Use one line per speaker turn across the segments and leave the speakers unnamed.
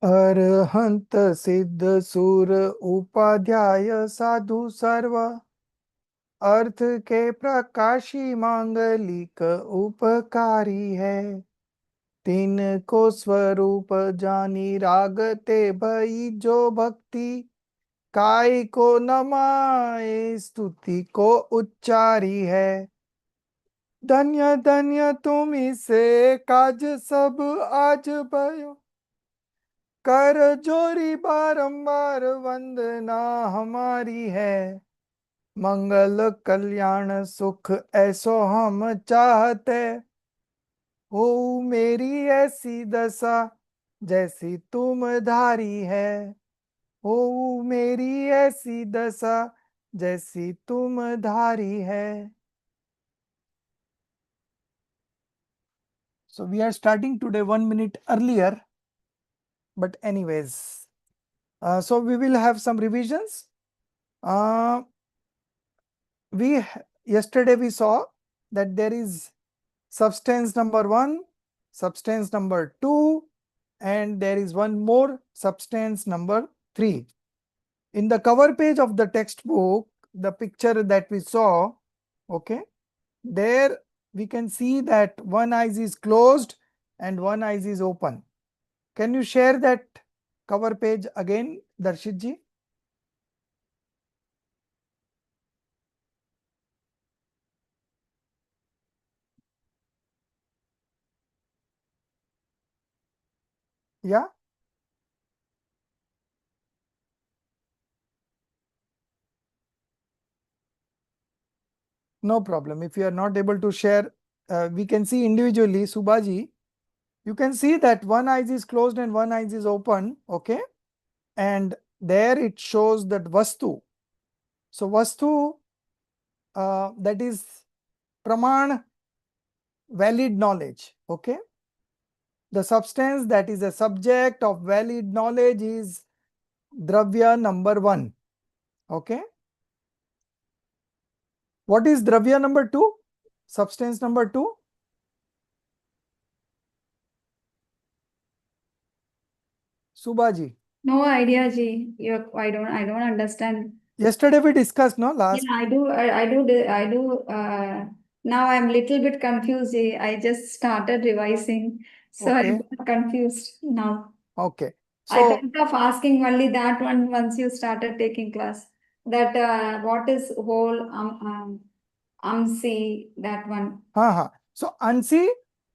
अरहंत सिद्ध सुर उपाध्याय साधु सर्व अर्थ के प्रकाशी मांगलिक उपकारी है। तीन को स्वरूप जानी रागते भई जो भक्ति काय को नमाए स्तुति को उच्चारी है। धन्य धन्य तुम से काज सब आज भयो कर जोरी बारंबार वंदना हमारी है। मंगल कल्याण सुख ऐसो हम चाहते हो मेरी ऐसी दशा जैसी तुम धारी है। हो मेरी ऐसी दशा जैसी तुम धारी है। So we are starting today 1 minute earlier, but anyways, so we will have some revisions. Yesterday we saw that there is substance number 1, substance number 2, and there is one more substance number 3. In the cover page of the textbook, the picture that we saw, okay, there we can see that one eye is closed and one eye is open. Can you share that cover page again, Darshit ji? Yeah. No problem. If you are not able to share, we can see individually. Subhaji, you can see that one eye is closed and one eye is open. Okay. And there it shows that Vastu. So Vastu, that is Praman, valid knowledge. Okay. The substance that is a subject of valid knowledge is Dravya number 1. Okay. What is Dravya number 2? Substance number 2? Subhaji.
No idea, Ji. I don't understand.
Yesterday we discussed, no? Last.
Yeah, I do. Now I'm little bit confused, Ji. I just started revising, so
Okay.
I'm confused now.
Okay.
I
So,
thought of asking only that one once you started taking class. That what is whole see that one.
so Ansi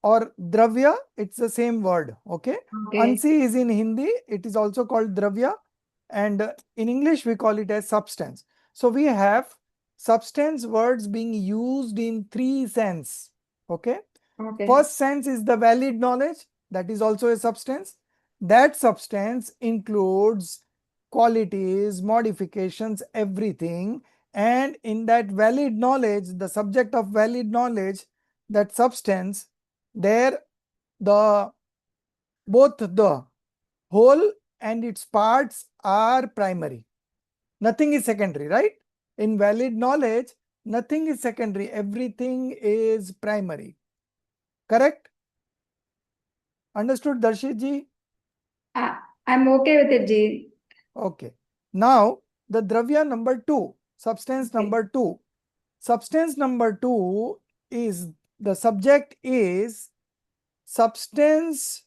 or Dravya, it's the same word. Okay.
Okay.
Ansi is in Hindi, it is also called Dravya, and in English we call it as substance. So we have substance words being used in 3 sense. Okay.
Okay.
First sense is the valid knowledge, that is also a substance. That substance includes qualities, modifications, everything. And in that valid knowledge, the subject of valid knowledge, that substance, there the both the whole and its parts are primary. Nothing is secondary, right? In valid knowledge, nothing is secondary, everything is primary. Correct? Understood, Darshit ji?
I'm okay with it, Ji.
Okay. Now, the Dravya number 2, substance number 2. Substance number 2 is, the subject is substance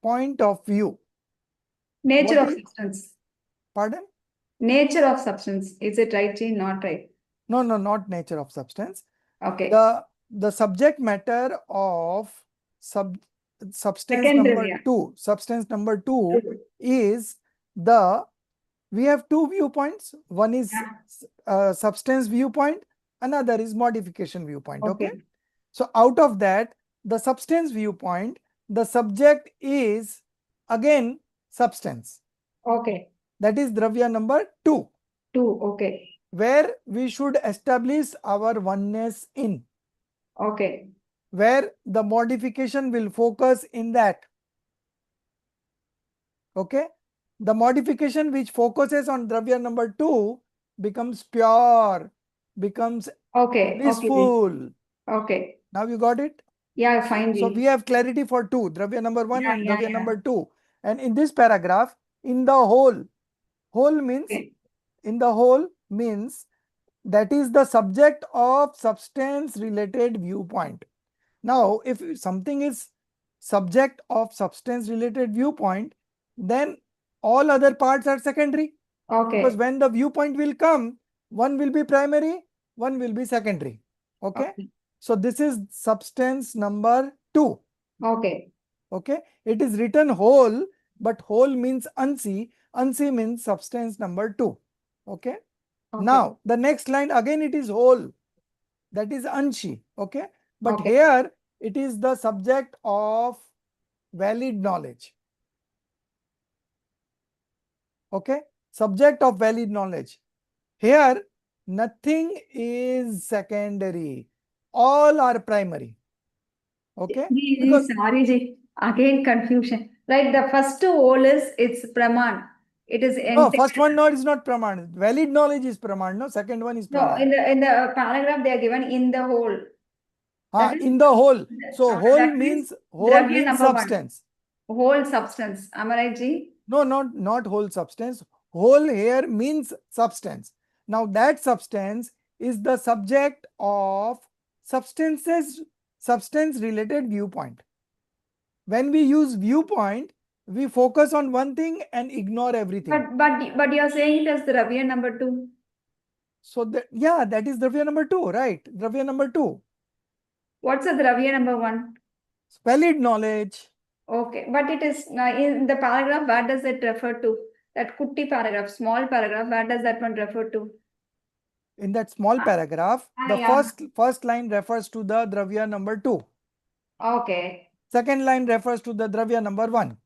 point of view.
Nature
What
of
is,
substance.
pardon?
Nature of substance. Is it right, Ji? Not right.
No, not nature of substance.
Okay.
The subject matter of substance
Second
number
Dravya.
2. Substance number 2 is the, we have 2 viewpoints. One is substance viewpoint, another is modification viewpoint. Okay. So out of that, the substance viewpoint, the subject is again substance.
Okay.
That is Dravya number 2.
2. Okay.
Where we should establish our oneness in.
Okay.
Where the modification will focus in that. Okay. The modification which focuses on Dravya number 2 becomes pure, becomes blissful.
Okay.
Now you got it?
Yeah, fine.
So we have clarity for 2, Dravya number 1 and Dravya number 2. And in this paragraph, in the whole means,
Okay.
in the whole means that is the subject of substance related viewpoint. Now, if something is subject of substance related viewpoint, then all other parts are secondary. Because
Okay.
when the viewpoint will come, one will be primary, one will be secondary. Okay.
Okay.
So this is substance number 2.
Okay.
Okay. It is written whole, but whole means unsee. Unsee means substance number 2. Okay.
Okay.
Now the next line again it is whole, that is anshi. Okay. But
Okay.
here it is the subject of valid knowledge. Okay. Subject of valid knowledge. Here nothing is secondary. All are primary. Okay. Because
Sorry, Ji. Again, confusion. Right, the first whole is it's Praman. It is
no,
entire.
first one not is not praman. Valid knowledge is praman. No, second one is
No,
praman.
in the paragraph they are given in the whole. That is
In the whole. So
that means
whole
Dravya
means
number one.
substance.
Whole substance. Am I right, Ji?
No, not whole substance. Whole here means substance. Now that substance is the subject of substance related viewpoint. When we use viewpoint, we focus on one thing and ignore everything.
But you are saying it as Dravya number two.
So that, yeah, that is Dravya number 2, right? Dravya number 2.
What's the Dravya number one?
Valid knowledge.
Okay, but it is in the paragraph. Where does it refer to? That Kutti paragraph, small paragraph. Where does that one refer to?
In that small paragraph, the
Yeah.
first line refers to the Dravya number 2.
Okay.
Second line refers to the Dravya number 1.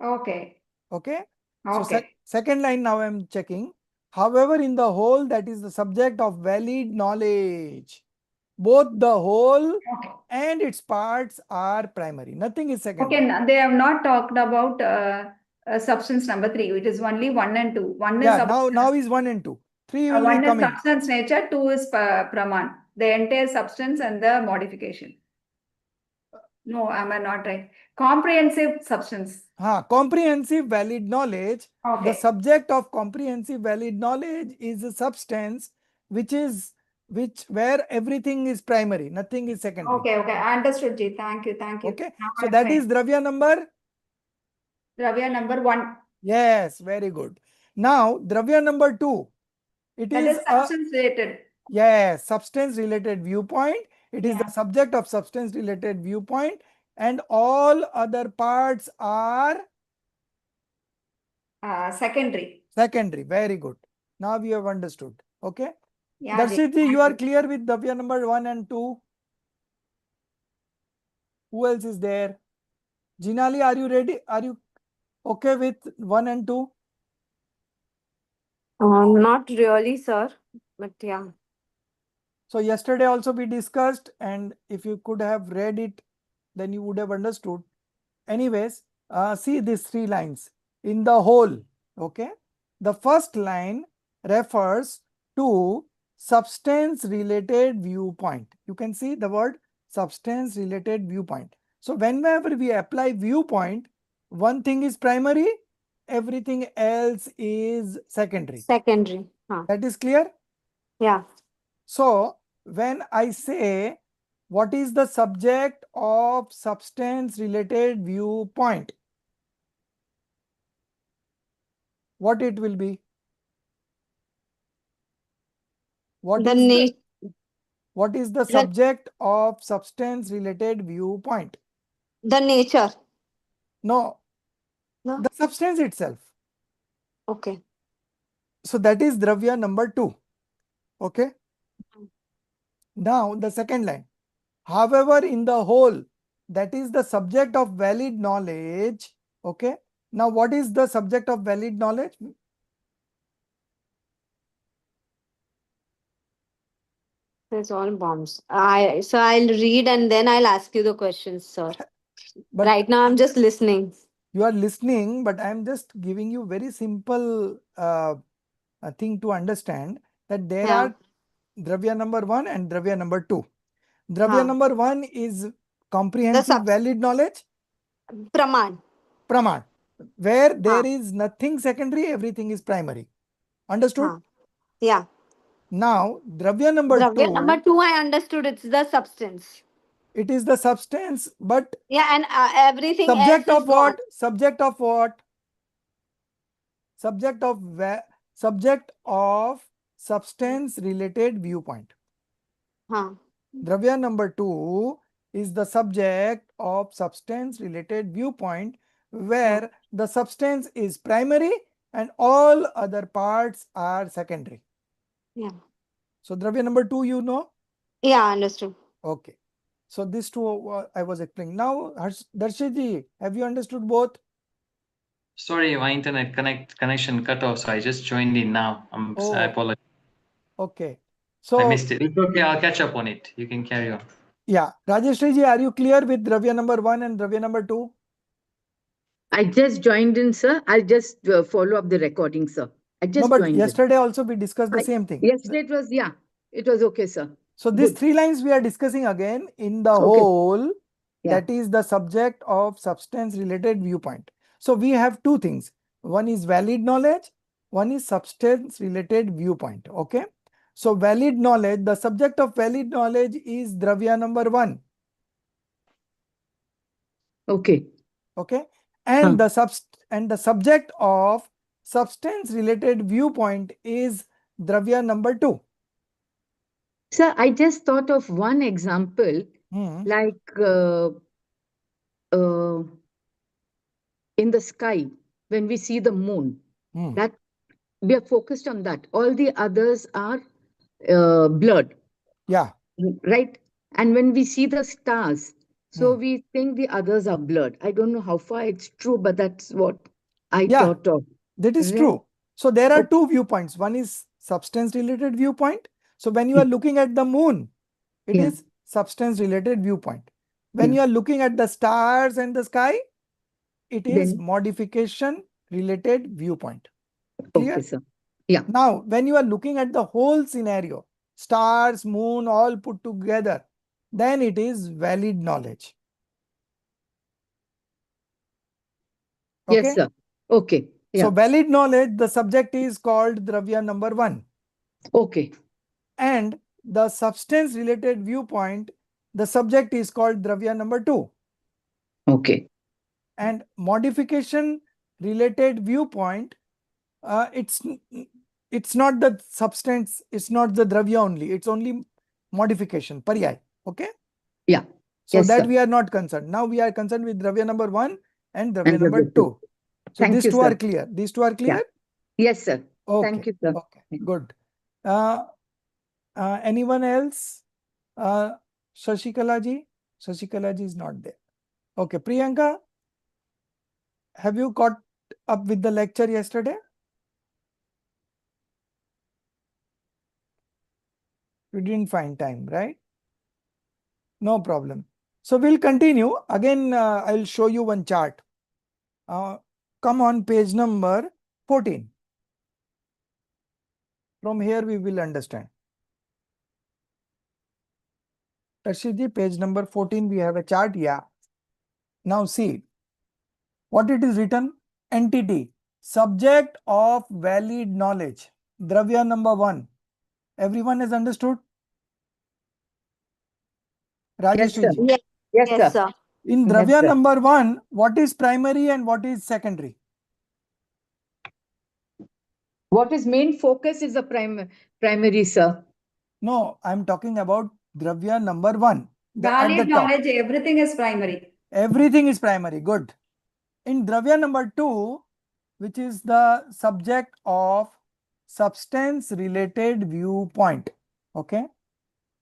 Okay.
Okay. So
Okay.
second line now I am checking. However, in the whole, that is the subject of valid knowledge. Both the whole
Okay.
and its parts are primary. Nothing is
Okay.
secondary.
They have not talked about substance number three. It is only one and two.
Yeah, now is 1 and 2. 3 will be
one is
coming.
substance nature. Two is Praman. The entire substance and the modification. No, am I not right? Comprehensive substance.
Comprehensive valid knowledge. The
Okay.
subject of comprehensive valid knowledge is a substance which where everything is primary, nothing is secondary.
Okay. Okay. I understood, Ji. Thank you. Thank you.
Okay.
Now
So
I
that
find
is Dravya number.
Dravya number one.
Yes, very good. Now Dravya number 2. It
That
is
is
a
substance related.
yes, substance related viewpoint. It is
Yeah.
the subject of substance related viewpoint, and all other parts are
Secondary.
secondary. Very good. Now we have understood. Okay.
Yeah, Ji.
Darshit ji, you
Thank
are
you.
clear with Dravya number 1 and 2. Who else is there? Jinali, are you ready? Are you okay with 1 and 2?
Not really, sir. But yeah.
So yesterday also we discussed, and if you could have read it, then you would have understood. Anyways, see these 3 lines in the whole. Okay. The first line refers to substance related viewpoint. You can see the word substance related viewpoint. So whenever we apply viewpoint, one thing is primary, everything else is secondary.
Secondary. Huh.
That is clear?
Yeah.
So when I say what is the subject of substance related viewpoint, what it will be? What
The
is
nature.
the subject of substance related viewpoint?
The nature.
No,
No.
the substance itself.
Okay.
So that is Dravya number 2. Okay. Now the second line. However, in the whole, that is the subject of valid knowledge. Okay. Now what is the subject of valid knowledge?
There's all bombs. So I'll read and then I'll ask you the questions, sir.
But
Right now I'm just listening.
you are listening, but I am just giving you very simple thing to understand that there
Yeah.
are Dravya number 1 and Dravya number 2. Dravya
Huh.
number 1 is
The
comprehensive
substance.
valid knowledge.
Praman.
Praman. Where
Huh.
there is nothing secondary, everything is primary. Understood?
Huh. Yeah.
Now, Dravya number
Dravya number
2,
2, I understood it's the substance.
it is the substance, but
Yeah, and everything else
subject
is
of
gone.
what? Subject of what? Subject of substance related viewpoint.
Huh.
Dravya number 2 is the subject of substance related viewpoint
Huh.
where the substance is primary and all other parts are secondary.
Yeah.
So Dravya number 2 you know?
Yeah, understood.
Okay. So these two I was explaining. Now Darshiji, have you understood both?
Sorry, my internet connection cut off, so I just joined in now. I
Oh,
apologize.
okay.
I
So
missed it. It's okay, I'll catch up on it. You can carry on.
yeah, Rajeshri ji, are you clear with Dravya number 1 and Dravya number 2?
I just joined in, sir. I'll just follow up the recording, sir. I
No,
just
but
joined in.
yesterday also we discussed the same thing.
Yesterday it was, yeah, it was okay, sir.
So these
Good.
3 lines we are discussing again in the
Okay.
whole,
Yeah.
that is the subject of substance related viewpoint. So we have 2 things. One is valid knowledge, one is substance related viewpoint. Okay. So valid knowledge, the subject of valid knowledge is Dravya number 1.
Okay.
Okay. And
Huh.
the subject of substance related viewpoint is Dravya number 2.
Sir, I just thought of one example,
Hmm.
like uh, in the sky, when we see the moon,
Hmm.
that we are focused on that. All the others are blurred,
Yeah.
right? And when we see the stars, so
Hmm.
we think the others are blurred. I don't know how far it's true, but that's what I
Yeah.
thought of.
That is
Right?
true. So there are
Okay.
2 viewpoints. One is substance related viewpoint. So when you are looking at the moon, it
Yeah.
is substance related viewpoint. When
Yeah.
you are looking at the stars and the sky, it is
Then,
modification related viewpoint. Clear?
okay, sir. Yeah.
Now, when you are looking at the whole scenario, stars, moon, all put together, then it is valid knowledge. Okay?
Yes, sir. Okay.
So
Yeah.
valid knowledge, the subject is called Dravya number 1.
Okay.
And the substance related viewpoint, the subject is called Dravya number 2.
Okay.
And modification related viewpoint, it's not the substance, it's not the Dravya only, it's only modification, Paryay. Okay.
Yeah.
So
Yes,
that
sir.
we are not concerned. Now we are concerned with Dravya number 1 and Dravya
And
number
Dravya 2.
2. So
Thank
these
you,
two are
sir.
clear. These two are
Yeah.
clear?
Yes, sir.
Okay.
Thank you, sir.
Okay. Good. Anyone else? Shashikala ji? Shashikala ji is not there. Okay. Priyanka, have you caught up with the lecture yesterday? You didn't find time, right? No problem. So we'll continue. Again, I'll show you one chart. Come on page number 14. From here we will understand. Tarshiji, page number 14, we have a chart. Yeah. Now see what it is written. Entity, subject of valid knowledge. Dravya number 1. Everyone has understood?
Yes, sir.
Rajeshri ji.
Yes,
Yes,
yes,
sir.
sir.
In
Yes,
Dravya
sir.
number 1, what is primary and what is secondary?
What is main focus is the primary, sir.
No, I'm talking about Dravya number 1. At the
Valid
top.
knowledge, everything is primary.
Everything is primary. Good. In Dravya number 2, which is the subject of substance related viewpoint. Okay.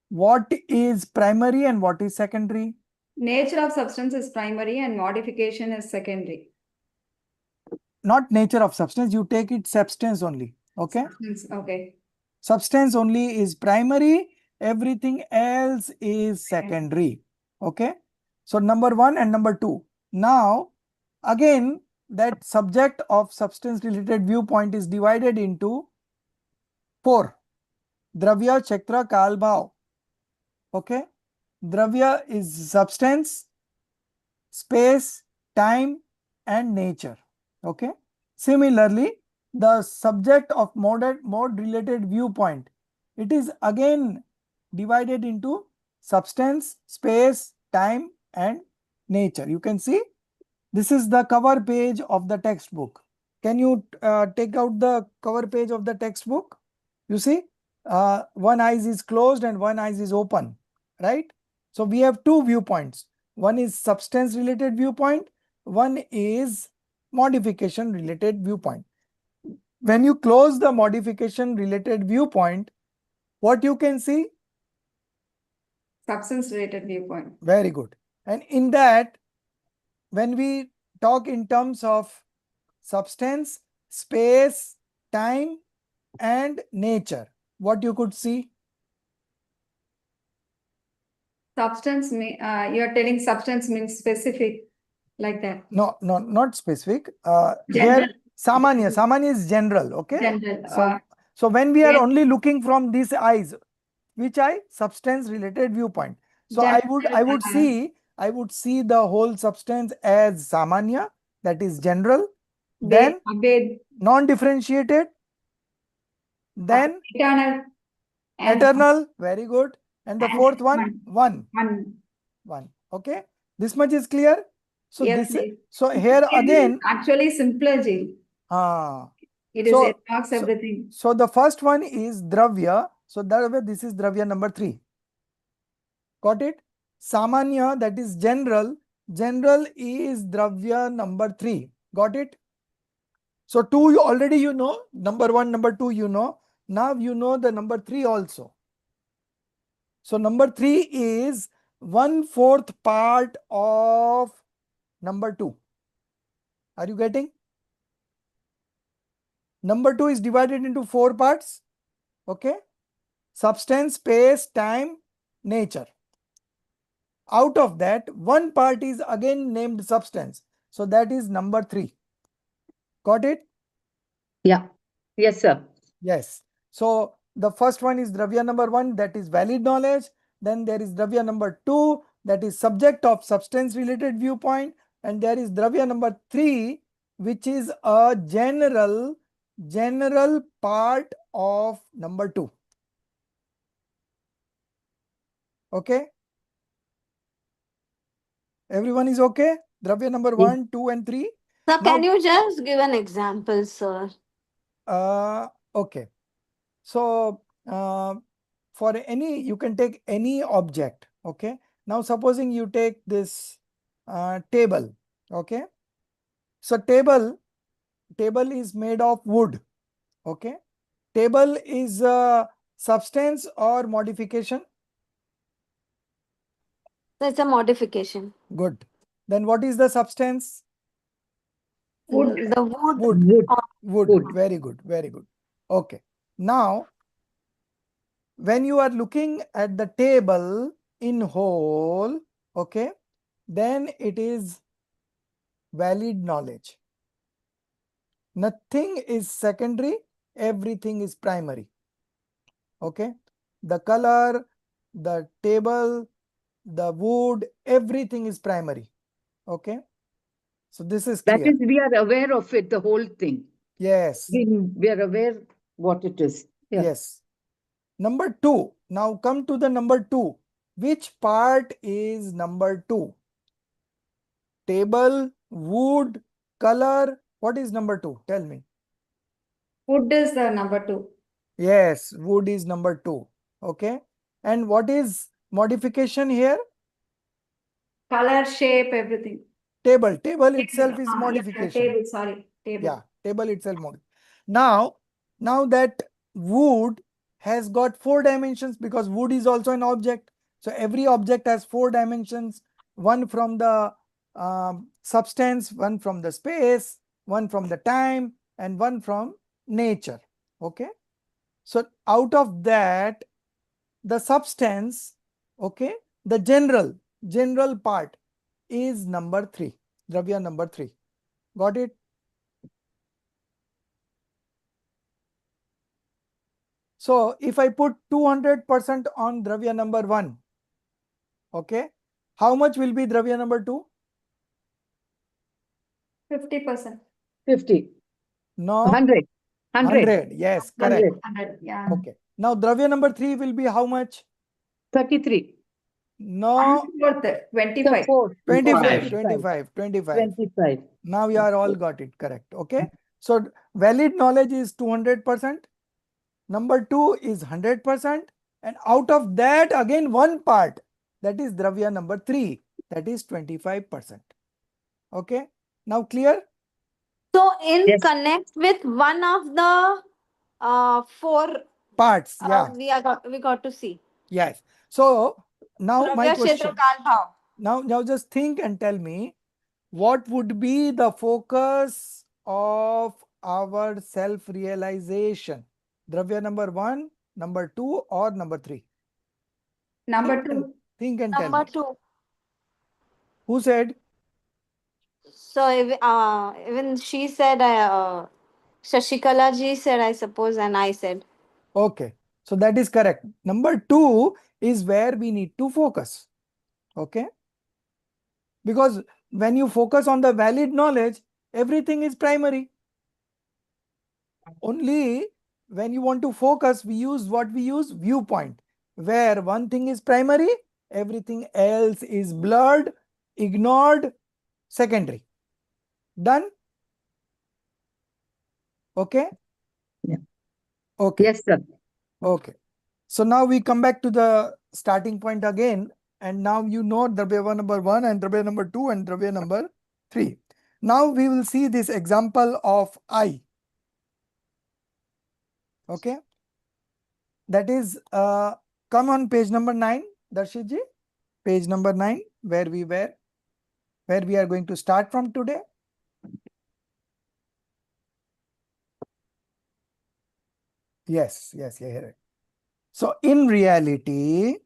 What is primary and what is secondary?
Nature of substance is primary and modification is secondary.
Not nature of substance, you take it substance only. Okay.
Substance, okay.
Substance only is primary, everything else is secondary. Okay. So number 1 and number 2. Now, again, that subject of substance related viewpoint is divided into 4. Dravya, Chakra, Kal, Bhav. Okay. Dravya is substance, space, time and nature. Okay. Similarly, the subject of mode related viewpoint, it is again divided into substance, space, time and nature. You can see this is the cover page of the textbook. Can you take out the cover page of the textbook? You see, one eye is closed and one eye is open, right? So we have two viewpoints. One is substance related viewpoint, one is modification related viewpoint. When you close the modification related viewpoint, what you can see?
Substance related viewpoint.
Very good. And in that, when we talk in terms of substance, space, time and nature, what you could see?
Substance, you're telling substance means specific, like that.
No, not specific.
General.
Here, Samanya is general. Okay.
General.
So when we are
yes.
only looking from these eyes, which eye? Substance related viewpoint. So I would see the whole substance as Samanya, that is general. Then non-differentiated. Then
eternal.
Eternal. Very good. And the fourth one, one. Okay. This much is clear. So
yes,
so here again,
actually simpler, Ji. It is, it talks everything.
So the first one is Dravya. So this is Dravya number 3. Got it? Samanya, that is general. General is Dravya number 3. Got it? So 2 already you know. Number 1, number 2 you know. Now you know the number 3 also. So number 3 is 1/4 part of number 2. Are you getting? Number 2 is divided into 4 parts. Okay. Substance, space, time, nature. Out of that, one part is again named substance. So that is number 3. Got it?
Yeah. Yes, sir.
Yes. So the first one is Dravya number 1, that is valid knowledge. Then there is Dravya number 2, that is subject of substance related viewpoint. And there is Dravya number 3, which is a general part of number 2. Okay. Everyone is okay? Dravya number 1, 2 and 3.
So can you just give an example, sir?
Okay. So for any, you can take any object. Okay. Now supposing you take this table. Okay. So table is made of wood. Okay. Table is a substance or modification?
That's a modification.
Good. Then what is the substance?
Wood.
The wood.
Wood. Very good. Very good. Okay. Now, when you are looking at the table in whole, okay, then it is valid knowledge. Nothing is secondary, everything is primary. Okay. The color, the table, the wood, everything is primary. Okay. So this is clear.
That is, we are aware of it, the whole thing.
Yes.
We are aware what it is. Yeah.
Yes. Number 2. Now come to the number 2. Which part is number 2? Table, wood, color. What is number 2? Tell me.
Wood is the number 2.
Yes, wood is number 2. Okay. And what is modification here?
Color, shape, everything.
Table itself is modification.
Table, sorry. Table.
Yeah, table itself modification. Now that wood has got 4 dimensions, because wood is also an object. So every object has 4 dimensions. One from the substance, one from the space, one from the time, and one from nature. Okay. So out of that, the substance, okay, the general part is number 3, Dravya number 3. Got it? So if I put 200% on Dravya number 1, okay, how much will be Dravya number 2?
50%.
50.
No,
100. 100.
100. Yes, correct.
100.
100. Yeah.
Okay. Now, Dravya number 3 will be how much?
33.
No,
1/4,
The
25.
fourth.
25,
25.
25, 25.
25.
Now you are all got it correct. Okay. So valid knowledge is 200%. Number 2 is 100%. And out of that, again, one part, that is Dravya number 3, that is 25%. Okay. Now clear?
So in
Yes.
connect with one of the four
Parts. Yeah.
we got to see.
Yes. So now my
Dravya, Kshetra,
question.
Kal, Bhav.
Now just think and tell me, what would be the focus of our self-realization? Dravya number 1, number 2, or number 3?
Number 2.
Think and tell
Number
me.
2.
Who said?
So even she said, Shashikala ji said, I suppose, and I said.
Okay. So that is correct. Number 2 is where we need to focus. Okay. Because when you focus on the valid knowledge, everything is primary. Only when you want to focus, we use what we use? Viewpoint. Where one thing is primary, everything else is blurred, ignored, secondary. Done? Okay?
Yeah.
Okay.
Yes, sir.
Okay. So now we come back to the starting point again. And now you know Dravya number 1 and Dravya number 2 and Dravya number 3. Now we will see this example of I. Okay. That is, come on page number 9, Darshit ji. Page number 9, where we are going to start from today. Yes, here. So in reality,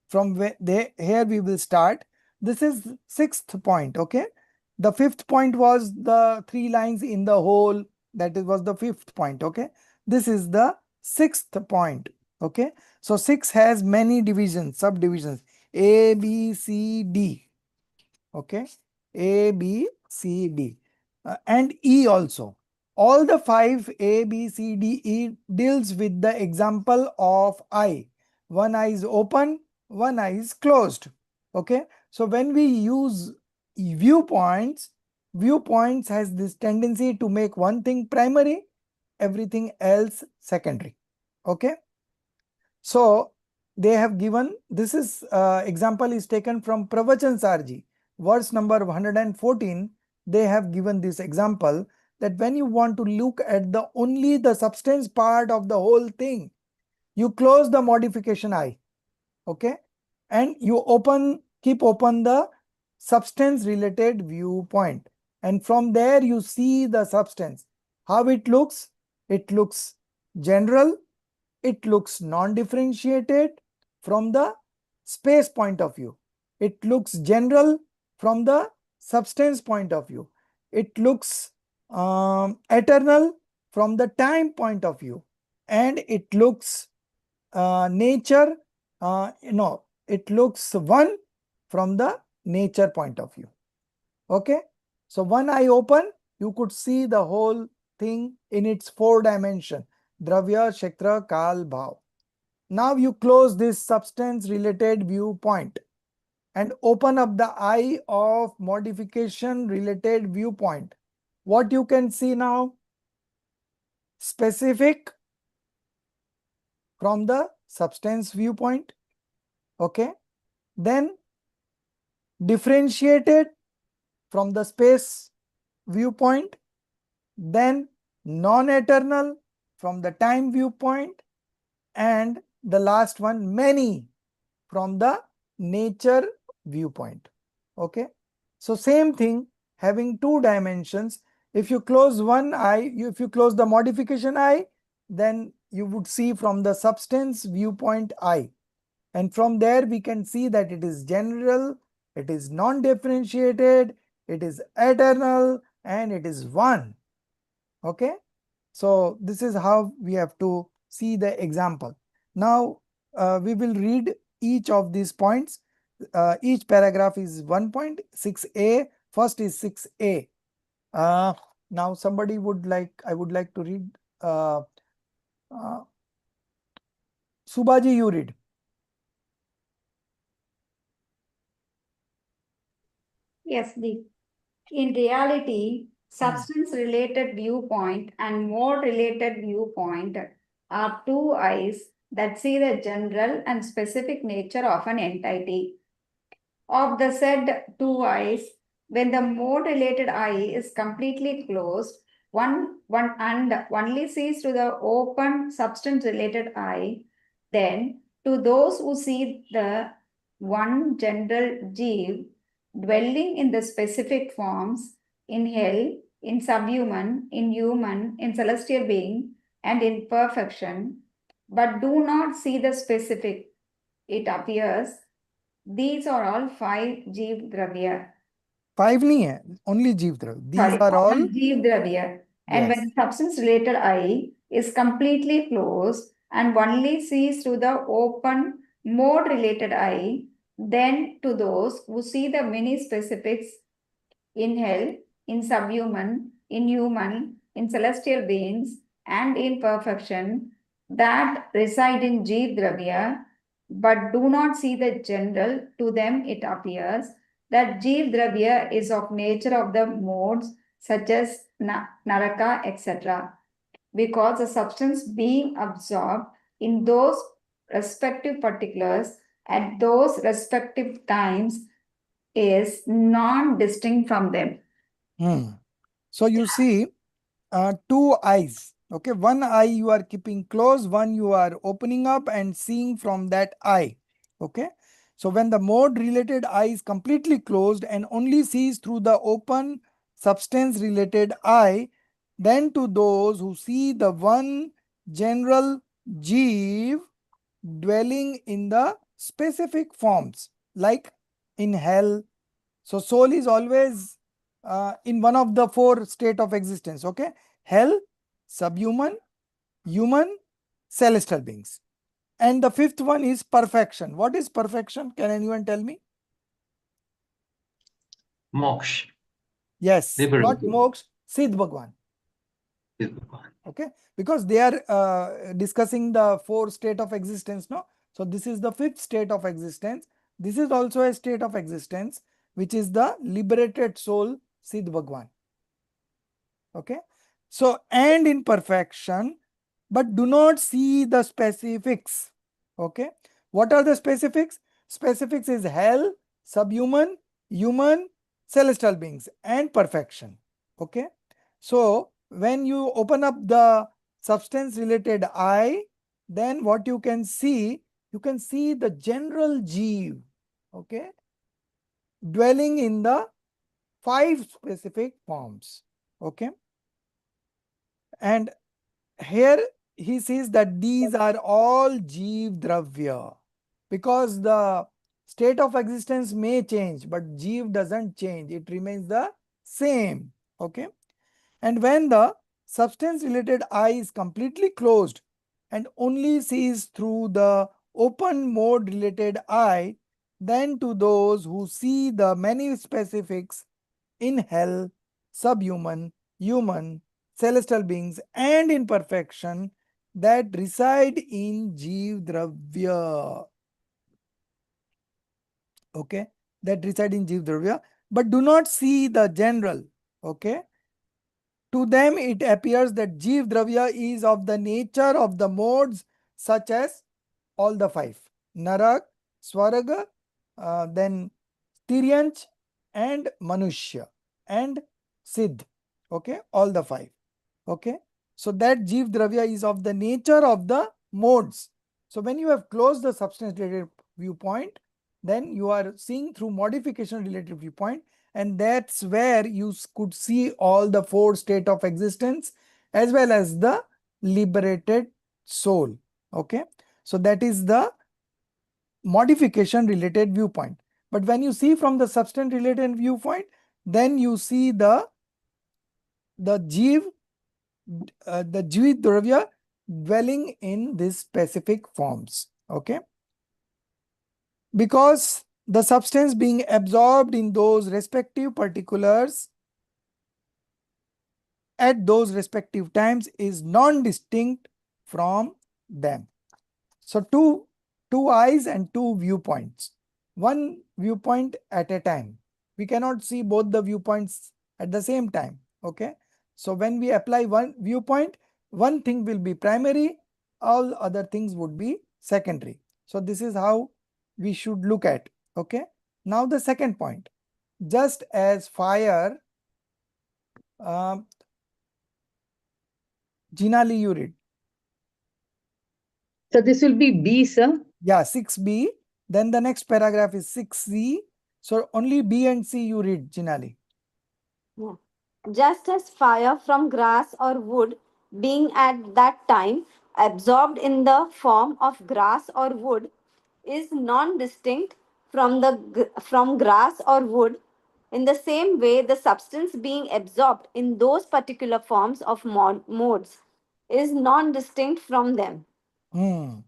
from where here we will start. This is 6th point. Okay. The 5th point was the 3 lines in the whole. That was the 5th point. Okay. This is the 6th point. Okay. So 6 has many divisions, subdivisions. A, B, C, D. Okay. A, B, C, D. And E also. All the 5 A, B, C, D, E deals with the example of eye. One eye is open, one eye is closed. Okay. So when we use viewpoints has this tendency to make one thing primary, everything else secondary. Okay. So they have given, this is example is taken from Pravachan Sarji, verse number 114. They have given this example that when you want to look at the only the substance part of the whole thing, you close the modification eye. Okay. And you keep open the substance related viewpoint. And from there you see the substance. How it looks? It looks general. It looks non-differentiated from the space point of view. It looks general from the substance point of view. It looks eternal from the time point of view. And it looks nature, it looks one from the nature point of view. Okay. So one eye open, you could see the whole thing in its 4 dimension. Dravya, Kshetra, Kal, Bhav. Now you close this substance related viewpoint and open up the eye of modification related viewpoint. What you can see now? Specific from the substance viewpoint. Okay. Then differentiated from the space viewpoint. Then non-eternal from the time viewpoint. And the last one, many from the nature viewpoint. Okay. So same thing, having 2 dimensions. If you close one eye, if you close the modification eye, then you would see from the substance viewpoint eye. And from there we can see that it is general, it is non-differentiated, it is eternal, and it is one. Okay. So this is how we have to see the example. Now we will read each of these points. Each paragraph is 1.6a. First is 6a. Now somebody would like, I would like to read. Subhaji, you read.
Yes, Deep. In reality, substance-related viewpoint and mode-related viewpoint are two eyes that see the general and specific nature of an entity. Of the said two eyes, when the mode-related eye is completely closed, one and only sees to the open substance-related eye, then to those who see the one general jeev dwelling in the specific forms, in hell, in subhuman, in human, in celestial being, and in perfection, but do not see the specific, it appears these are all five Jeev Dravya.
5 nahi hai, only Jeev Dravya. These
Sorry,
are all.
Jeev Dravya. And
Yes.
when substance related eye is completely closed and only sees through the open mode related eye, then to those who see the many specifics in hell, in subhuman, in human, in celestial beings, and in perfection that reside in Jeev Dravya, but do not see the general, to them it appears that Jeev Dravya is of nature of the modes such as Naraka, etc. Because the substance being absorbed in those respective particulars at those respective times is non-distinct from them.
So you see, two eyes. Okay, one eye you are keeping closed, one you are opening up and seeing from that eye. Okay, so when the mode related eye is completely closed and only sees through the open substance related eye, then to those who see the one general jeev dwelling in the specific forms, like in hell. So soul is always in one of the four state of existence. Okay, hell, subhuman, human, celestial beings. And the fifth one is perfection. What is perfection? Can anyone tell me?
Moksha.
Yes, not
Liberation.
moksha, Siddh Bhagwan. Okay, because they are discussing the four state of existence. No, so this is the fifth state of existence. This is also a state of existence, which is the liberated soul, Siddh Bhagwan. Okay, so and in perfection, but do not see the specifics. Okay, what are the specifics? Specifics is hell, subhuman, human, celestial beings, and perfection. Okay, so when you open up the substance related eye, then what you can see the general jeev, okay, dwelling in the five specific forms. Okay, and here he says that these are all jeev dravya, because the state of existence may change, but jeev doesn't change, it remains the same. Okay, and when the substance related eye is completely closed and only sees through the open mode related eye, then to those who see the many specifics in hell, subhuman, human, celestial beings, and in perfection that reside in Jeev Dravya. Okay, that reside in Jeev Dravya, but do not see the general. Okay, to them it appears that Jeev Dravya is of the nature of the modes such as all the five: Narak, Swarga, then Tiryanch, and Manushya, and Siddh. Okay, all the five. Okay, so that Jeev Dravya is of the nature of the modes. So when you have closed the substance related viewpoint, then you are seeing through modification related viewpoint, and that's where you could see all the four state of existence as well as the liberated soul. Okay, so that is the modification related viewpoint. But when you see from the substance related viewpoint, then you see the jeev, the Jeev Dravya dwelling in these specific forms. Okay, because the substance being absorbed in those respective particulars at those respective times is non-distinct from them. So two eyes and two viewpoints, one viewpoint at a time. We cannot see both the viewpoints at the same time. Okay. So when we apply one viewpoint, one thing will be primary, all other things would be secondary. So this is how we should look at. Okay. Now the second point, just as fire, Jinali, you read.
So this will be B, sir.
Yeah, 6B. Then the next paragraph is 6C. So only B and C you read, Jinali.
Yeah. Just as fire from grass or wood, being at that time absorbed in the form of grass or wood, is non-distinct from from grass or wood. In the same way, the substance being absorbed in those particular forms of modes is non-distinct from them.
Hmm.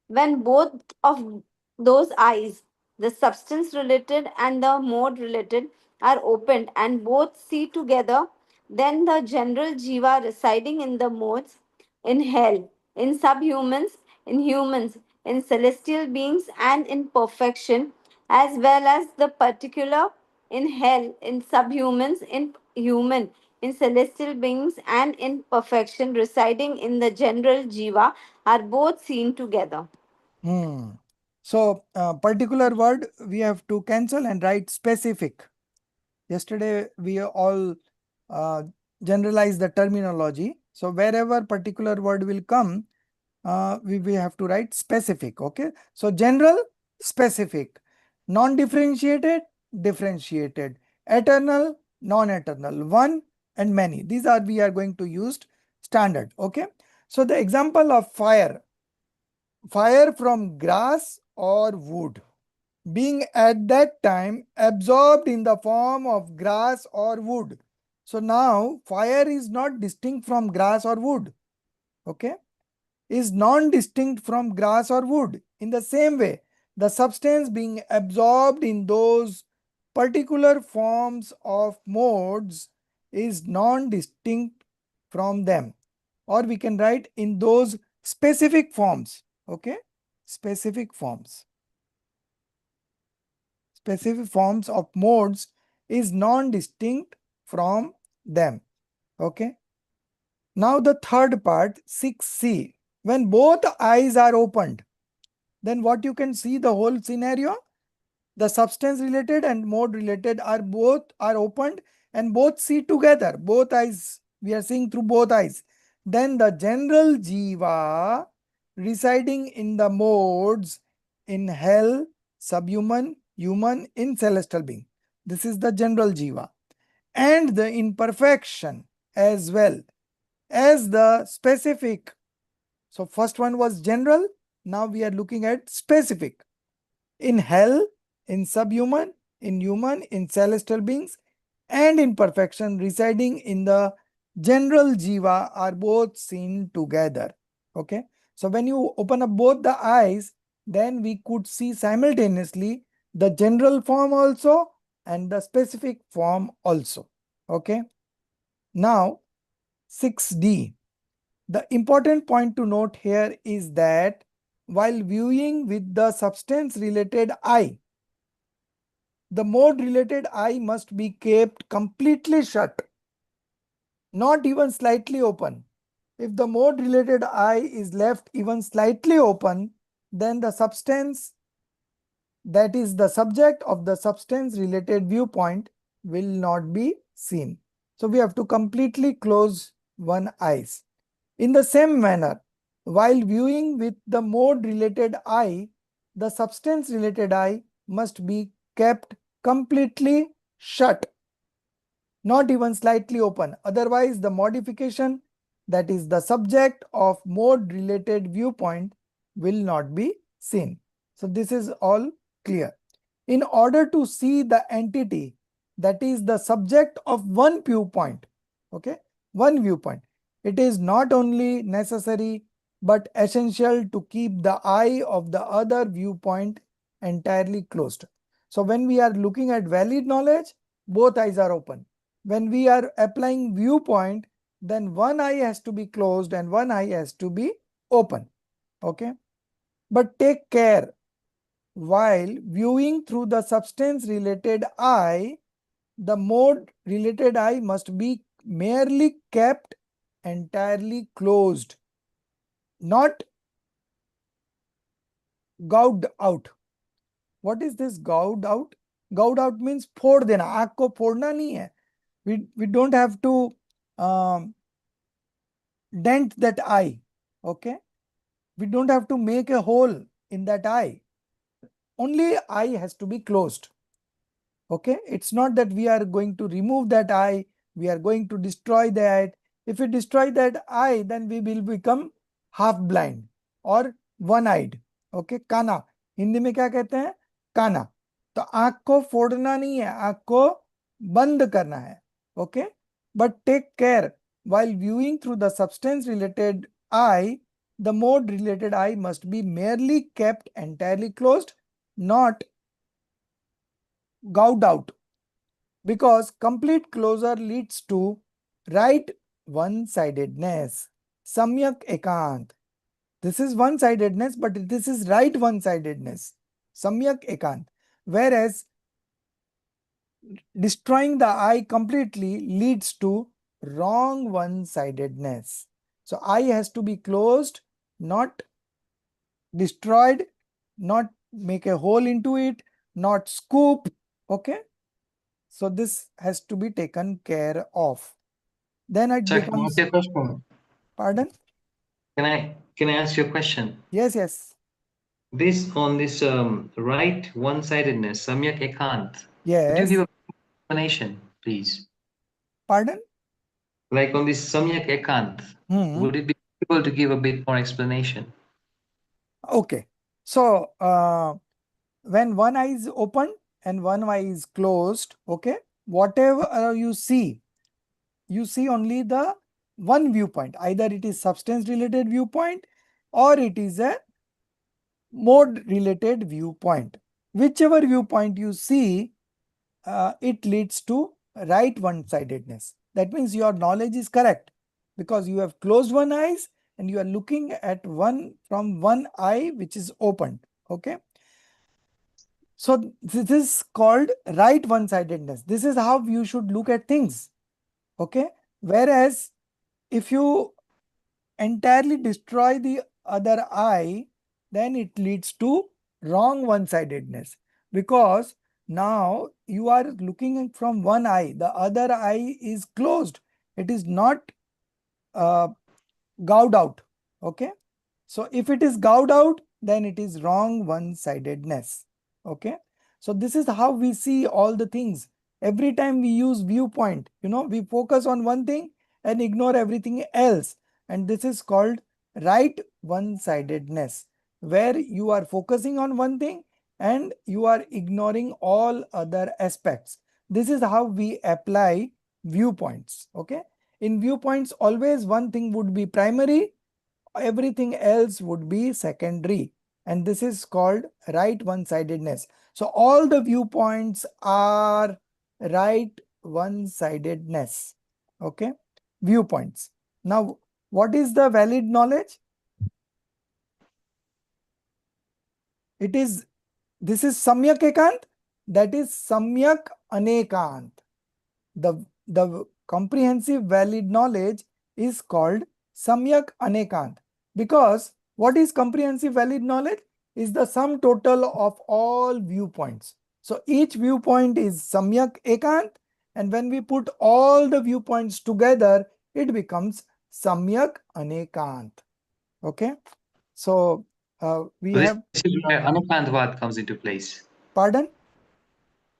When both of those eyes, the substance related and the mode related, are opened and both see together, then the general jiva residing in the modes, in hell, in subhumans, in humans, in celestial beings, and in perfection, as well as the particular in hell, in subhumans, in human, in celestial beings, and in perfection residing in the general jiva, are both seen together.
Hmm. So particular word we have to cancel and write specific. Yesterday we all uh, generalized the terminology. So wherever particular word will come, we have to write specific. Okay. So general, specific, non-differentiated, differentiated, eternal, non-eternal, one and many. These are we are going to use standard. Okay. So the example of fire from grass or wood, being at that time absorbed in the form of grass or wood. So now fire is not distinct from grass or wood. Okay. Is non-distinct from grass or wood. In the same way, the substance being absorbed in those particular forms of modes is non-distinct from them. Or we can write in those specific forms. Okay. Specific forms. Specific forms of modes is non-distinct from them. Okay. Now the third part, 6C. When both eyes are opened, then what you can see the whole scenario, the substance related and mode related are both are opened and both see together. Both eyes, we are seeing through both eyes. Then the general jiva residing in the modes in hell, subhuman, human, in celestial being. This is the general jiva. And the imperfection as well as the specific. So first one was general. Now we are looking at specific. In hell, in subhuman, in human, in celestial beings, and in perfection residing in the general jiva are both seen together. Okay. So when you open up both the eyes, then we could see simultaneously the general form also and the specific form also. Okay. Now 6D. The important point to note here is that while viewing with the substance related eye, the mode related eye must be kept completely shut, not even slightly open. If the mode related eye is left even slightly open, then the substance, that is the subject of the substance related viewpoint, will not be seen. So we have to completely close one eyes. In the same manner, while viewing with the mode related eye, the substance related eye must be kept completely shut, not even slightly open. Otherwise, the modification, that is the subject of mode related viewpoint, will not be seen. So this is all clear. In order to see the entity, that is the subject of one viewpoint, okay, one viewpoint, it is not only necessary but essential to keep the eye of the other viewpoint entirely closed. So when we are looking at valid knowledge, both eyes are open. when we are applying viewpoint, then one eye has to be closed and one eye has to be open. Okay. But take care, while viewing through the substance related eye, the mode related eye must be merely kept entirely closed, not gouged out. What is this gouged out? Gouged out means फोड़ देना, आँख को फोड़ना नहीं है. We don't have to dent that eye. Okay, we don't have to make a hole in that eye. Only eye has to be closed. Okay, it's not that we are going to remove that eye, we are going to destroy that. If we destroy that eye, then we will become half blind or one eyed. Okay, काना, हिंदी में क्या कहते हैं? काना. तो आंख को फोड़ना नहीं है, आंख को बंद करना है. Okay, but take care, while viewing through the substance related eye, the mode related eye must be merely kept entirely closed, not gouged out, because complete closure leads to right one-sidedness. Samyak ekant. This is one-sidedness, but this is right one-sidedness. Samyak ekant. Whereas destroying the eye completely leads to wrong one-sidedness. So eye has to be closed, not destroyed, not make a hole into it, not scoop. Okay. So this has to be taken care of. Then it
Sir, can I ask
becomes.
you a question?
Pardon?
Can I ask you a question?
Yes, yes.
This right one-sidedness, Samyak Ekant. Could you
Yes.
give an explanation, please?
Pardon?
Like on this Samyak Ekant, would it be possible to give a bit more explanation?
Okay. So when one eye is open and one eye is closed, okay, whatever you see only the one viewpoint. Either it is substance related viewpoint or it is a mode related viewpoint. Whichever viewpoint you see, it leads to right one-sidedness. That means your knowledge is correct because you have closed one eyes and you are looking at one from one eye which is opened. Okay. So this is called right one-sidedness. This is how you should look at things. Okay. Whereas if you entirely destroy the other eye, then it leads to wrong one-sidedness, because now you are looking from one eye, the other eye is closed, it is not gouged out. Okay, so if it is gouged out, then it is wrong one-sidedness. Okay, so this is how we see all the things. Every time we use viewpoint, we focus on one thing and ignore everything else, and this is called right one-sidedness, where you are focusing on one thing and you are ignoring all other aspects. This is how we apply viewpoints. Okay, in viewpoints always one thing would be primary, everything else would be secondary, and this is called right one-sidedness. So all the viewpoints are right one-sidedness. Okay, viewpoints. Now what is the valid knowledge? This is samyak ekant, that is samyak anekant. The comprehensive valid knowledge is called samyak anekant, because what is comprehensive valid knowledge? Is the sum total of all viewpoints. So each viewpoint is samyak ekant, and when we put all the viewpoints together, it becomes samyak anekant. Okay, so we have.
This is where Anekantvad comes into place.
Pardon?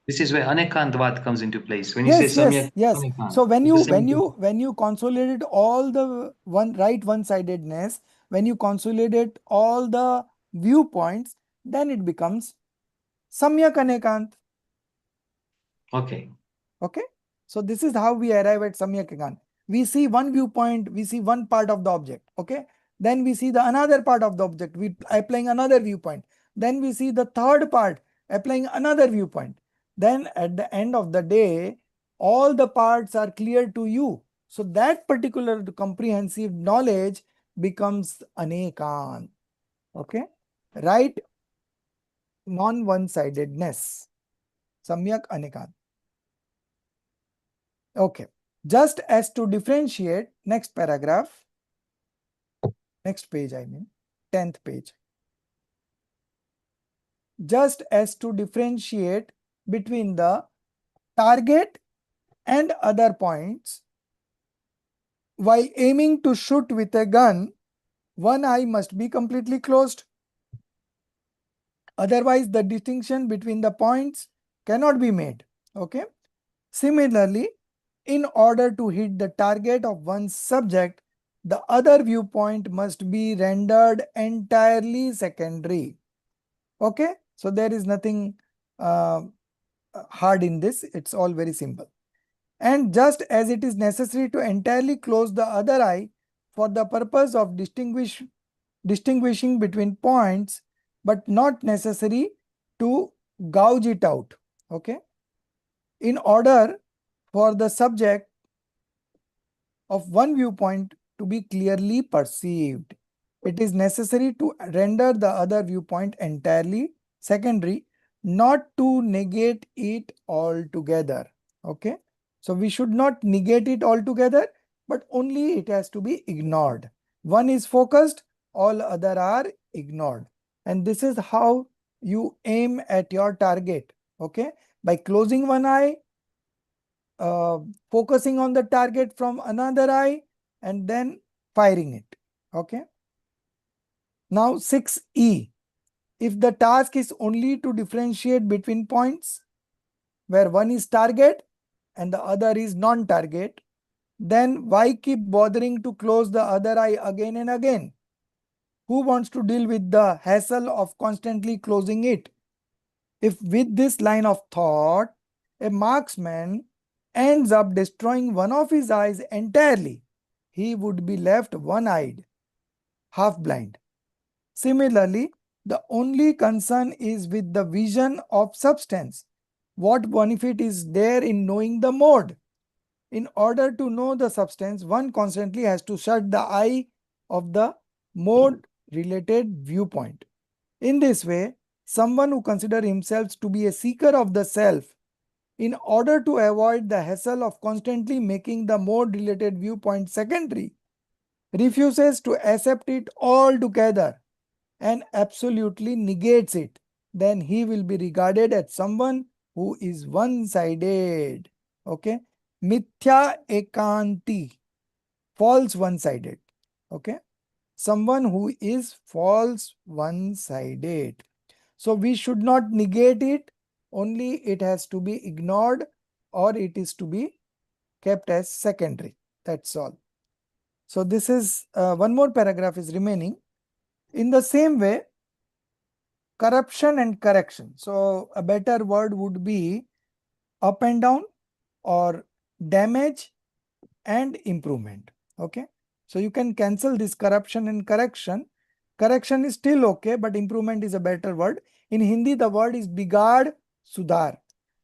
This is where Anekantvad comes into place. When you say
Yes,
Samyak
yes.
Anekant,
So when
it's the same
when you consolidate all the one-sidedness, when you consolidate all the viewpoints, then it becomes samyak anekant.
Okay.
Okay. So this is how we arrive at samyak ekant. We see one viewpoint, we see one part of the object. Okay. Then we see the another part of the object, we applying another viewpoint. Then we see the third part, applying another viewpoint. Then at the end of the day, all the parts are clear to you. So that particular comprehensive knowledge becomes anekan. Okay, right? Non one-sidedness. Samyak anekan. Okay, just as to differentiate, next paragraph, next page, I mean, 10th page. Just as to differentiate between the target and other points, while aiming to shoot with a gun, one eye must be completely closed. Otherwise, the distinction between the points cannot be made. Okay. Similarly, in order to hit the target of one's subject, the other viewpoint must be rendered entirely secondary. Okay. So there is nothing hard in this. It's all very simple. And just as it is necessary to entirely close the other eye for the purpose of distinguishing between points, but not necessary to gouge it out. Okay. In order for the subject of one viewpoint to be clearly perceived, it is necessary to render the other viewpoint entirely secondary, not to negate it altogether. Okay. So we should not negate it altogether, but only it has to be ignored. One is focused, all other are ignored. And this is how you aim at your target. Okay. By closing one eye, focusing on the target from another eye, and then firing it. Okay. Now 6E. If the task is only to differentiate between points where one is target and the other is non-target, then why keep bothering to close the other eye again and again? Who wants to deal with the hassle of constantly closing it? If with this line of thought, a marksman ends up destroying one of his eyes entirely, he would be left one-eyed, half-blind. Similarly, the only concern is with the vision of substance. What benefit is there in knowing the mode? In order to know the substance, one constantly has to shut the eye of the mode-related viewpoint. In this way, someone who considers himself to be a seeker of the self, in order to avoid the hassle of constantly making the mode-related viewpoint secondary, refuses to accept it altogether and absolutely negates it, then he will be regarded as someone who is one-sided. Okay. Mithya ekanti, false one-sided. Okay. Someone who is false one-sided. So we should not negate it, only it has to be ignored or it is to be kept as secondary. That's all. So this is one more paragraph is remaining. In the same way, corruption and correction. So a better word would be up and down or damage and improvement. Okay. So you can cancel this corruption and correction. Correction is still okay, but improvement is a better word. In Hindi, the word is bigad, sudhar.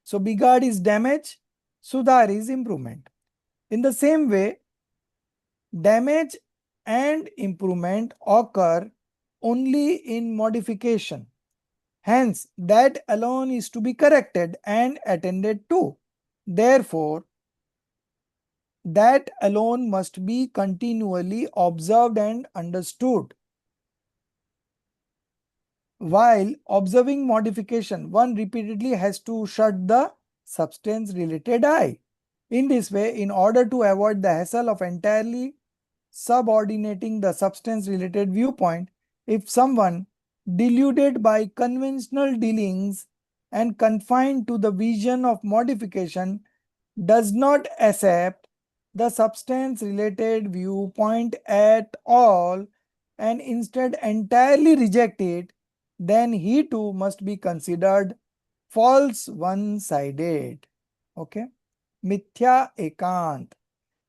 So bigad is damage, sudhar is improvement. In the same way, damage and improvement occur only in modification. Hence, that alone is to be corrected and attended to. Therefore, that alone must be continually observed and understood. While observing modification, one repeatedly has to shut the substance related eye. In this way, in order to avoid the hassle of entirely subordinating the substance related viewpoint, if someone deluded by conventional dealings and confined to the vision of modification does not accept the substance related viewpoint at all and instead entirely reject it, then he too must be considered false one-sided. Okay. Mithya ekant.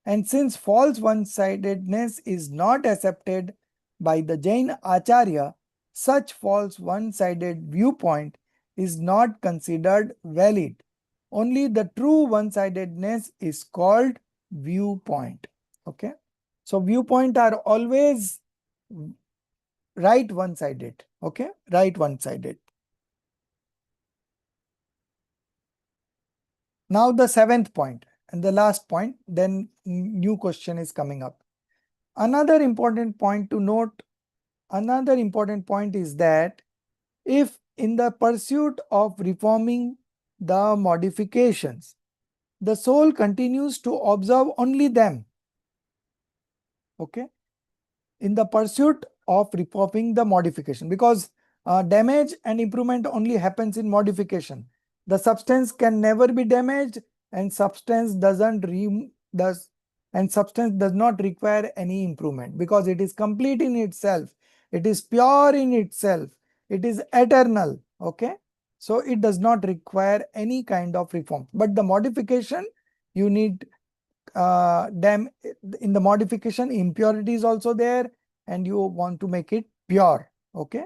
And since false one-sidedness is not accepted by the Jain Acharya, such false one-sided viewpoint is not considered valid. only the true one-sidedness is called viewpoint. Okay. So viewpoint are always right one-sided. Okay. Right one-sided. Now the seventh point and the last point, then new question is coming up. Another important point to note, another important point is that if in the pursuit of reforming the modifications, the soul continues to observe only them. Okay. In the pursuit of reforming the modification, because damage and improvement only happens in modification. The substance can never be damaged, and substance does not require any improvement because it is complete in itself. It is pure in itself. It is eternal. Okay. So it does not require any kind of reform. But the modification, you need in the modification, impurity is also there and you want to make it pure. Okay.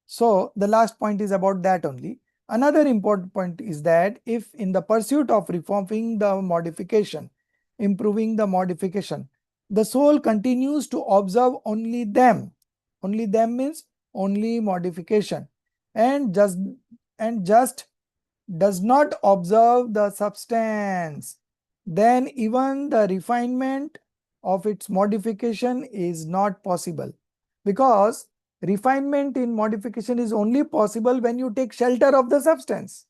So the last point is about that only. Another important point is that if in the pursuit of reforming the modification, improving the modification, the soul continues to observe only them. Only them means only modification, and just does not observe the substance, then even the refinement of its modification is not possible, because refinement in modification is only possible when you take shelter of the substance.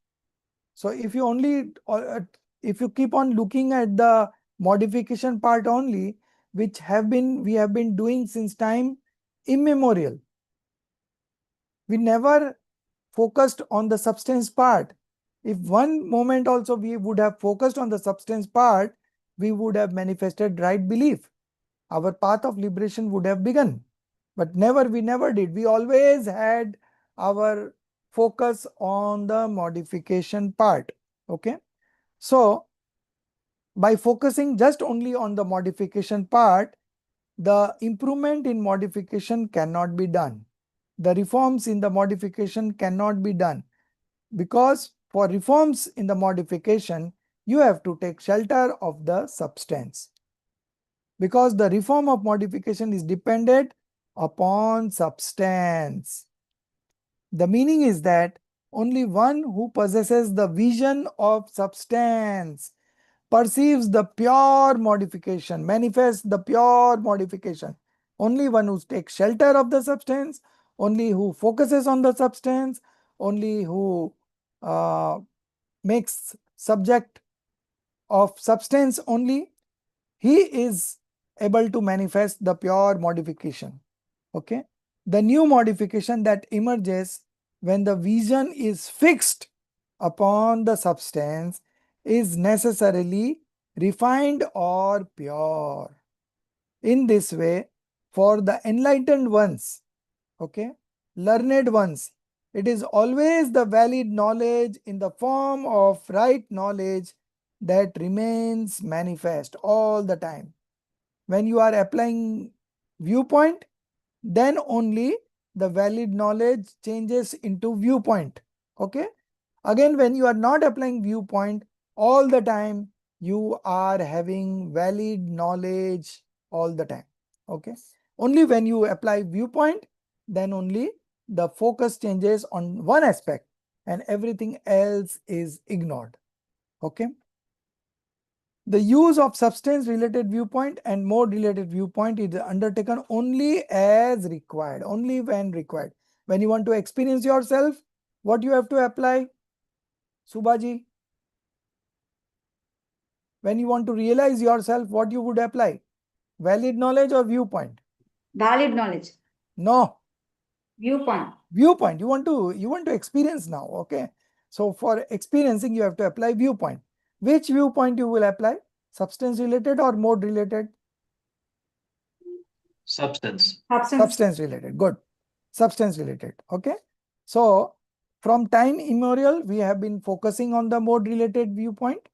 So if you keep on looking at the modification part only, which we have been doing since time immemorial, we never focused on the substance part. If one moment also we would have focused on the substance part, we would have manifested right belief. Our path of liberation would have begun. But we never did. We always had our focus on the modification part. Okay. So by focusing just only on the modification part, the improvement in modification cannot be done. The reforms in the modification cannot be done, because for reforms in the modification, you have to take shelter of the substance, because the reform of modification is dependent upon substance. The meaning is that only one who possesses the vision of substance perceives the pure modification, manifests the pure modification. Only one who takes shelter of the substance, only who focuses on the substance, only who makes subject of substance only, he is able to manifest the pure modification. Okay. The new modification that emerges when the vision is fixed upon the substance is necessarily refined or pure. In this way, for the enlightened ones, okay, learned ones, it is always the valid knowledge in the form of right knowledge that remains manifest all the time. When you are applying viewpoint, then only the valid knowledge changes into viewpoint. Okay. Again, when you are not applying viewpoint, all the time you are having valid knowledge all the time. Okay. Only when you apply viewpoint, then only the focus changes on one aspect and everything else is ignored. Okay. The use of substance related viewpoint and mode related viewpoint is undertaken only as required, only when required. When you want to experience yourself, what you have to apply? Subhaji. When you want to realize yourself, what you would apply? Valid knowledge or viewpoint?
Valid knowledge.
No.
Viewpoint.
Viewpoint. You want to experience now. Okay. So for experiencing, you have to apply viewpoint. Which viewpoint you will apply? Substance related or mode related?
Substance.
Substance related. Good. Substance related. Okay. So from time immemorial, we have been focusing on the mode related viewpoint.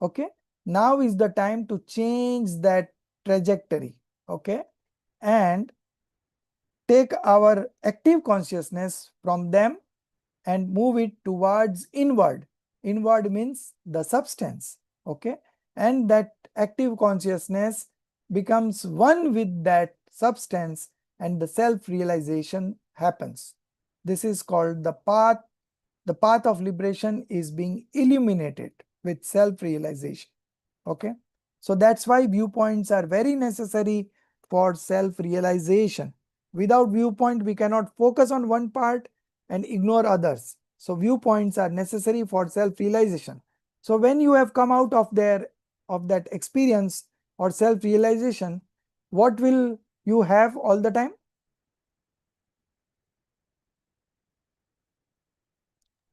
Okay. Now is the time to change that trajectory. Okay. And take our active consciousness from them and move it towards inward, Inward means the substance. Okay. And that active consciousness becomes one with that substance and the self-realization happens. This is called the path. The path of liberation is being illuminated with self-realization. Okay. So that's why viewpoints are very necessary for self-realization. Without viewpoint, we cannot focus on one part and ignore others. So viewpoints are necessary for self-realization. So when you have come out of that experience or self-realization, what will you have all the time?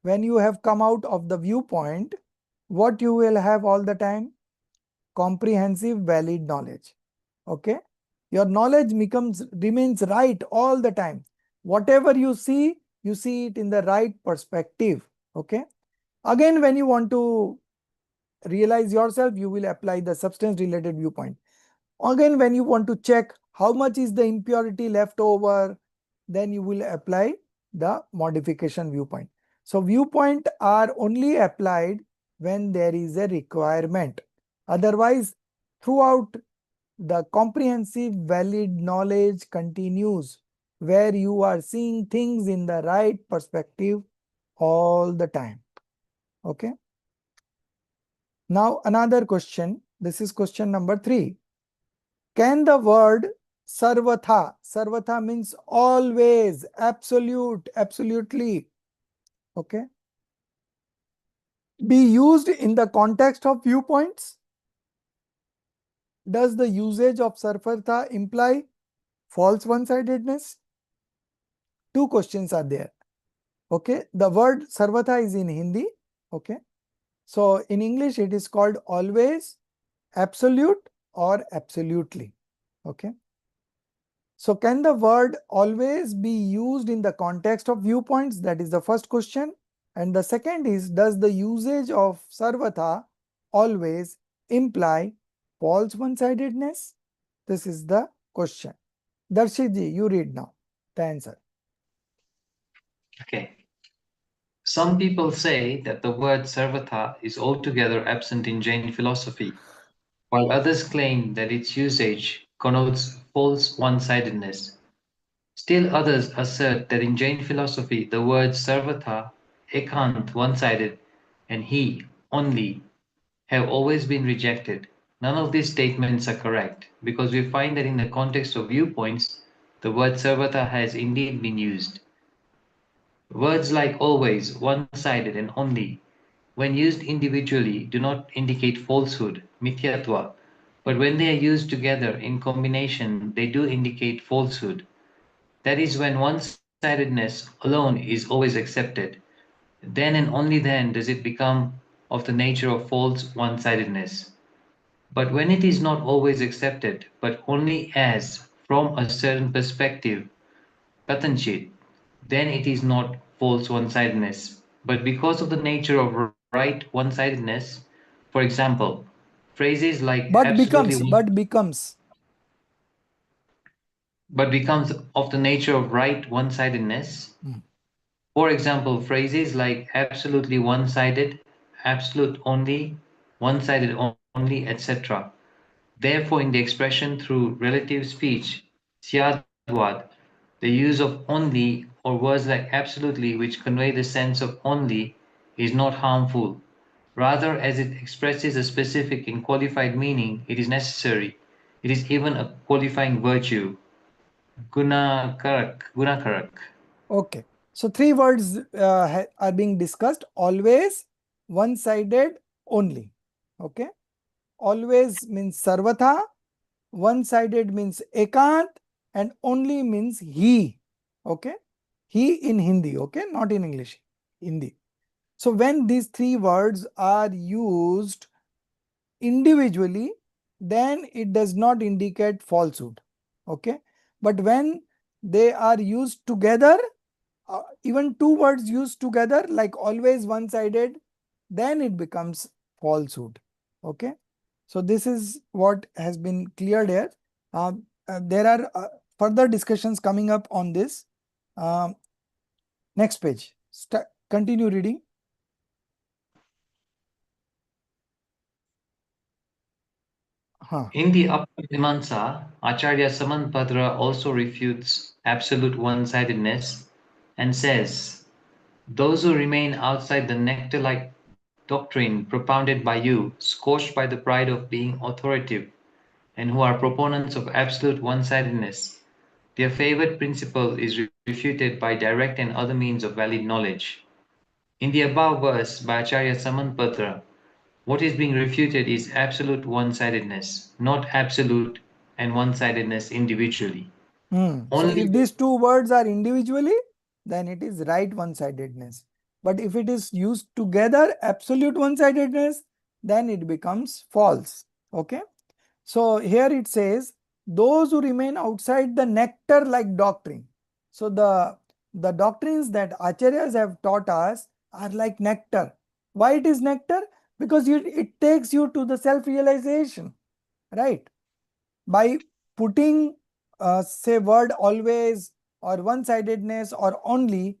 When you have come out of the viewpoint, what you will have all the time? Comprehensive valid knowledge. Okay. Your knowledge remains right all the time. Whatever you see it in the right perspective. Okay. Again, when you want to realize yourself, you will apply the substance related viewpoint. Again, when you want to check how much is the impurity left over, then you will apply the modification viewpoint. So viewpoint are only applied when there is a requirement. Otherwise, throughout the comprehensive valid knowledge continues, where you are seeing things in the right perspective all the time. Okay. Now another question. This is question number 3. Can the word sarvatha means always, absolute, absolutely, okay, be used in the context of viewpoints? Does the usage of sarvatha imply false one-sidedness? Two questions are there. Okay, the word sarvatha is in Hindi. Okay, so in English it is called always, absolute, or absolutely. Okay. So can the word always be used in the context of viewpoints? That is the first question. And the second is, does the usage of sarvatha always imply false one-sidedness? This is the question. Darshit ji, you read now the answer.
Okay. Some people say that the word sarvatha is altogether absent in Jain philosophy, while others claim that its usage connotes false one-sidedness. Still others assert that in Jain philosophy the words sarvatha, ekant, one-sided, and he, only, have always been rejected. None of these statements are correct, because we find that in the context of viewpoints, the word sarvatha has indeed been used. Words like always, one-sided, and only, when used individually, do not indicate falsehood, mithyatva, but when they are used together in combination, they do indicate falsehood. That is when one-sidedness alone is always accepted. Then and only then does it become of the nature of false one-sidedness. But when it is not always accepted, but only as from a certain perspective, katanchit, then it is not false one-sidedness, but because of the nature of right one-sidedness. For example, phrases like absolutely but becomes of the nature of right one-sidedness. For example, phrases like absolutely one-sided, absolute only, one-sided only, etc. Therefore, in the expression through relative speech, syadwad, the use of only or words like absolutely which convey the sense of only is not harmful. Rather, as it expresses a specific and qualified meaning, it is necessary. It is even a qualifying virtue. Gunakarak.
Okay. So 3 words are being discussed: always, one-sided, only. Okay. Always means sarvatha, one-sided means ekant, and only means he. Okay. He in Hindi. Okay. Not in English. Hindi. So when these 3 words are used individually, then it does not indicate falsehood. Okay. But when they are used together, even 2 words used together, like always one-sided, then it becomes falsehood. Okay. So this is what has been cleared here. There are further discussions coming up on this. Next page. Continue reading. Huh.
In the Upper Mimamsa, Acharya Samantabhadra also refutes absolute one-sidedness and says, those who remain outside the nectar-like doctrine propounded by you, scorched by the pride of being authoritative, and who are proponents of absolute one-sidedness, their favored principle is refuted by direct and other means of valid knowledge. In the above verse by Acharya Samantabhadra, what is being refuted is absolute one-sidedness, not absolute and one-sidedness individually.
So
Only
if these two words are individually, then it is right one-sidedness. But if it is used together, absolute one-sidedness, then it becomes false. Okay. So here it says, those who remain outside the nectar-like doctrine. So the doctrines that acharyas have taught us are like nectar. Why it is nectar? Because it takes you to the self-realization, right? By putting say word always or one-sidedness or only,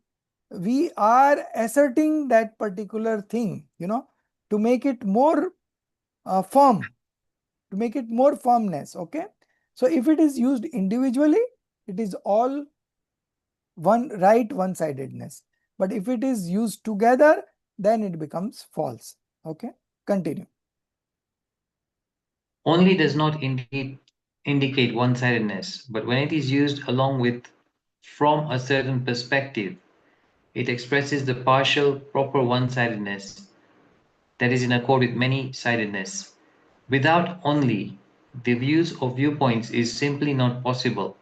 we are asserting that particular thing, to make it more firm, to make it more firmness. Okay. So if it is used individually, it is all one-sidedness. But if it is used together, then it becomes false. Okay. Continue.
only does not indeed indicate one-sidedness, but when it is used along with from a certain perspective, it expresses the partial proper one-sidedness that is in accord with many-sidedness. Without only, the views of viewpoints is simply not possible.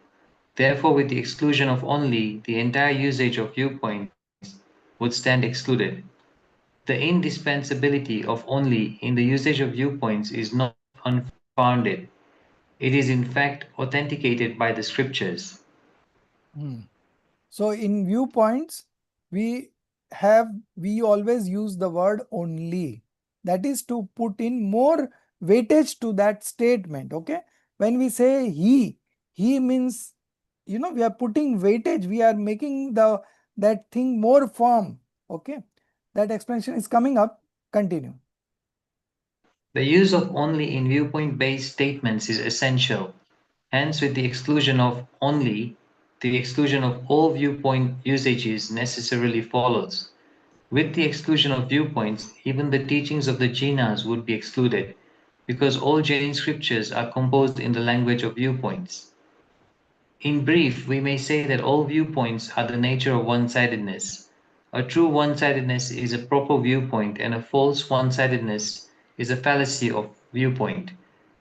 Therefore, with the exclusion of only, the entire usage of viewpoints would stand excluded. The indispensability of only in the usage of viewpoints is not unfounded. It is in fact authenticated by the scriptures.
Hmm. So in viewpoints, we we always use the word only. That is to put in more weightage to that statement. Okay. When we say he means, we are putting weightage, we are making that thing more firm. Okay. That explanation is coming up. Continue.
The use of only in viewpoint-based statements is essential. Hence, with the exclusion of only, the exclusion of all viewpoint usages necessarily follows. With the exclusion of viewpoints, even the teachings of the jinas would be excluded, because all Jain scriptures are composed in the language of viewpoints. In brief, we may say that all viewpoints are the nature of one-sidedness. A true one-sidedness is a proper viewpoint, and a false one-sidedness is a fallacy of viewpoint.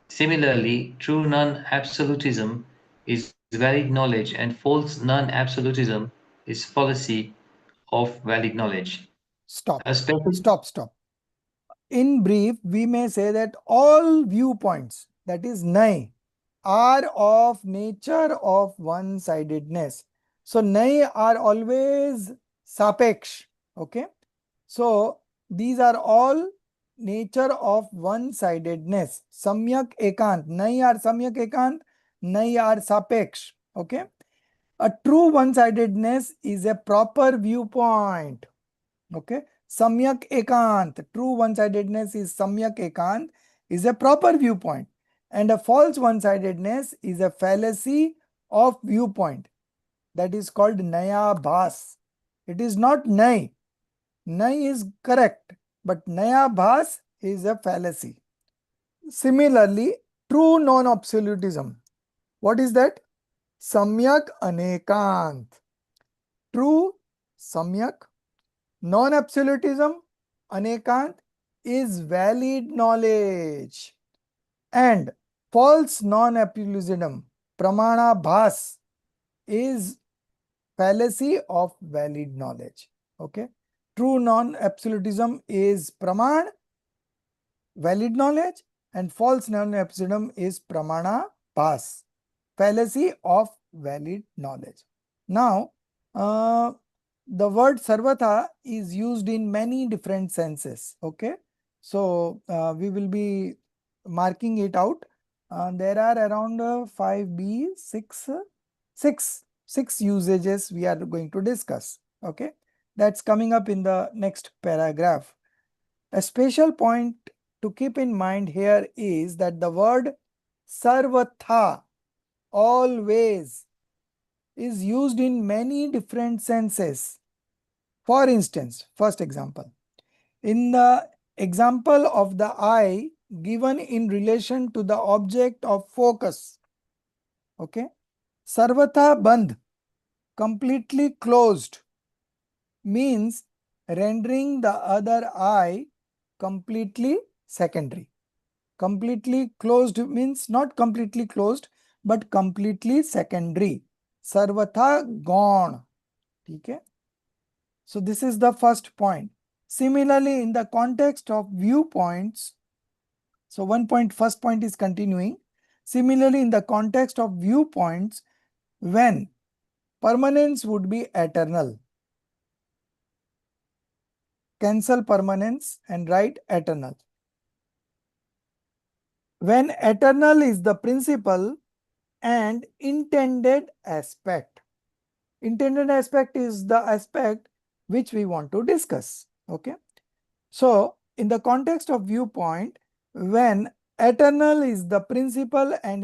Similarly, true non-absolutism is valid knowledge, and false non-absolutism is fallacy of valid knowledge.
Stop.
A special
Stop. In brief, we may say that all viewpoints, that is nai, are of nature of one-sidedness. So nai are always sapeksh. Okay. So these are all nature of one-sidedness. Samyak ekant. Nai are samyak ekant. Nai are sapeksh. Okay. A true one-sidedness is a proper viewpoint. Okay. Samyak ekant, true one-sidedness is samyak ekant, is a proper viewpoint. And a false one-sidedness is a fallacy of viewpoint. That is called naya bhas. It is not nay. Nay is correct, but naya bhas is a fallacy. Similarly, true non-absolutism. What is that? Samyak anekant. True samyak non-absolutism, anekant, is valid knowledge. And false non-absolutism, pramana bhas, is fallacy of valid knowledge. Okay. True non-absolutism is praman, valid knowledge, and false non-absolutism is pramana bhas, fallacy of valid knowledge. Now, the word sarvatha is used in many different senses. Okay. So we will be marking it out. There are around 5B, 6 usages we are going to discuss. Okay. That's coming up in the next paragraph. A special point to keep in mind here is that the word Sarvatha, always, is used in many different senses. For instance, first example, in the example of the eye given in relation to the object of focus, okay, Sarvatha Bandh, completely closed, means rendering the other eye completely secondary. Completely closed means not completely closed, but completely secondary. Sarvatha gone. Okay. So this is the first point. Similarly, in the context of viewpoints, so first point is continuing. Similarly, in the context of viewpoints, when permanence would be eternal, cancel permanence and write eternal. When eternal is the principle and intended aspect. Intended aspect is the aspect which we want to discuss. Okay. So, in the context of viewpoint, when eternal is the principle and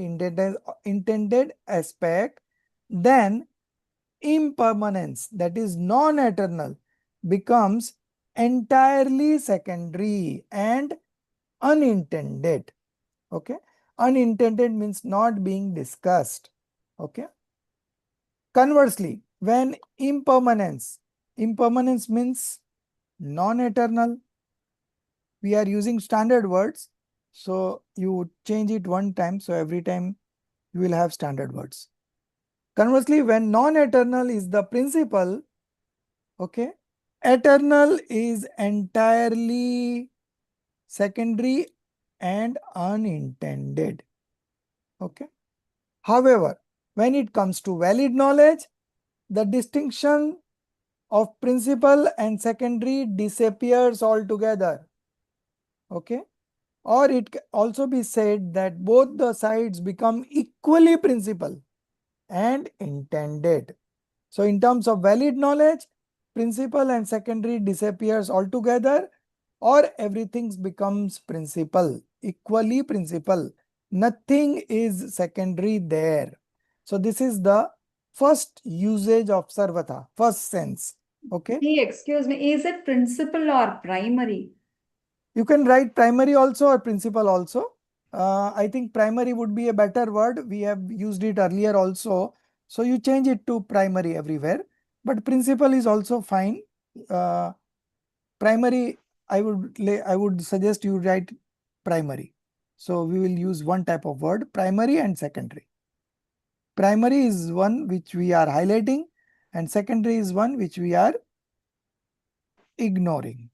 intended aspect, then impermanence, that is non-eternal, becomes entirely secondary and unintended. Okay. Unintended means not being discussed. Okay. Conversely, when impermanence means non-eternal, we are using standard words. So you change it one time. So every time you will have standard words. Conversely, when non-eternal is the principle, okay, eternal is entirely secondary and unintended. Okay. However, when it comes to valid knowledge, the distinction of principal and secondary disappears altogether. Okay. Or it can also be said that both the sides become equally principal and intended. So in terms of valid knowledge, principal and secondary disappears altogether, or everything becomes principal, equally principal. Nothing is secondary there. So this is the first usage of sarvata, first sense. Okay.
Excuse me, is it principal or primary?
You can write primary also or principal also. I think primary would be a better word. We have used it earlier also. So you change it to primary everywhere. But principal is also fine. Primary, I would suggest you write primary. So we will use one type of word, primary and secondary. Primary is one which we are highlighting, and secondary is one which we are ignoring.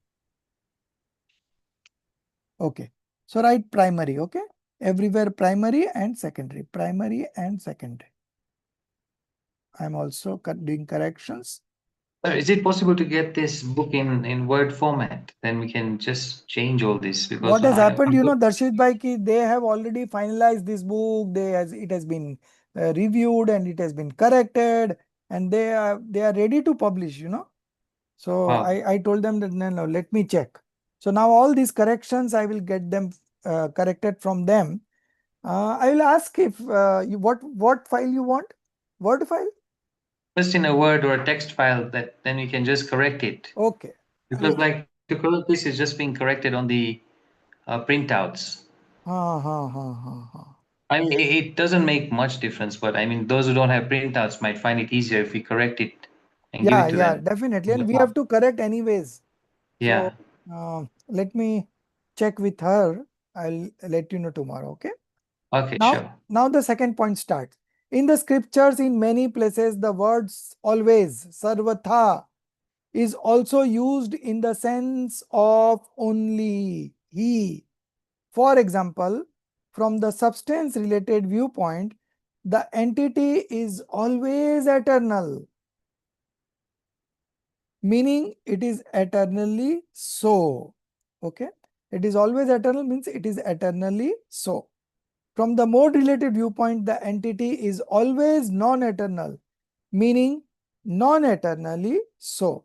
Okay. So write primary, okay? Everywhere primary and secondary, primary and secondary. I'm also doing corrections.
Sir, is it possible to get this book in Word format? Then we can just change all this because
What has happened, you know, Darshit Bhai, they have already finalized this book. It has been reviewed and it has been corrected, and they are ready to publish, you know. So
Wow.
I told them that no, let me check. So now all these corrections, I will get them corrected from them. I will ask if what file you want? Word file?
Just in a Word or a text file that then we can just correct it.
Okay.
Because like to correct this is just being corrected on the printouts. I mean, it doesn't make much difference, but I mean, those who don't have printouts might find it easier if we correct it and give it to them.
Definitely. And we have to correct anyways.
Yeah.
So let me check with her. I'll let you know tomorrow. Okay.
Okay,
Now,
sure.
now the second point starts. In the scriptures, in many places, the words always, sarvatha, is also used in the sense of only, he. For example, from the substance related viewpoint, the entity is always eternal, meaning it is eternally so. Okay. It is always eternal means it is eternally so. From the mode related viewpoint, the entity is always non-eternal, meaning non-eternally so.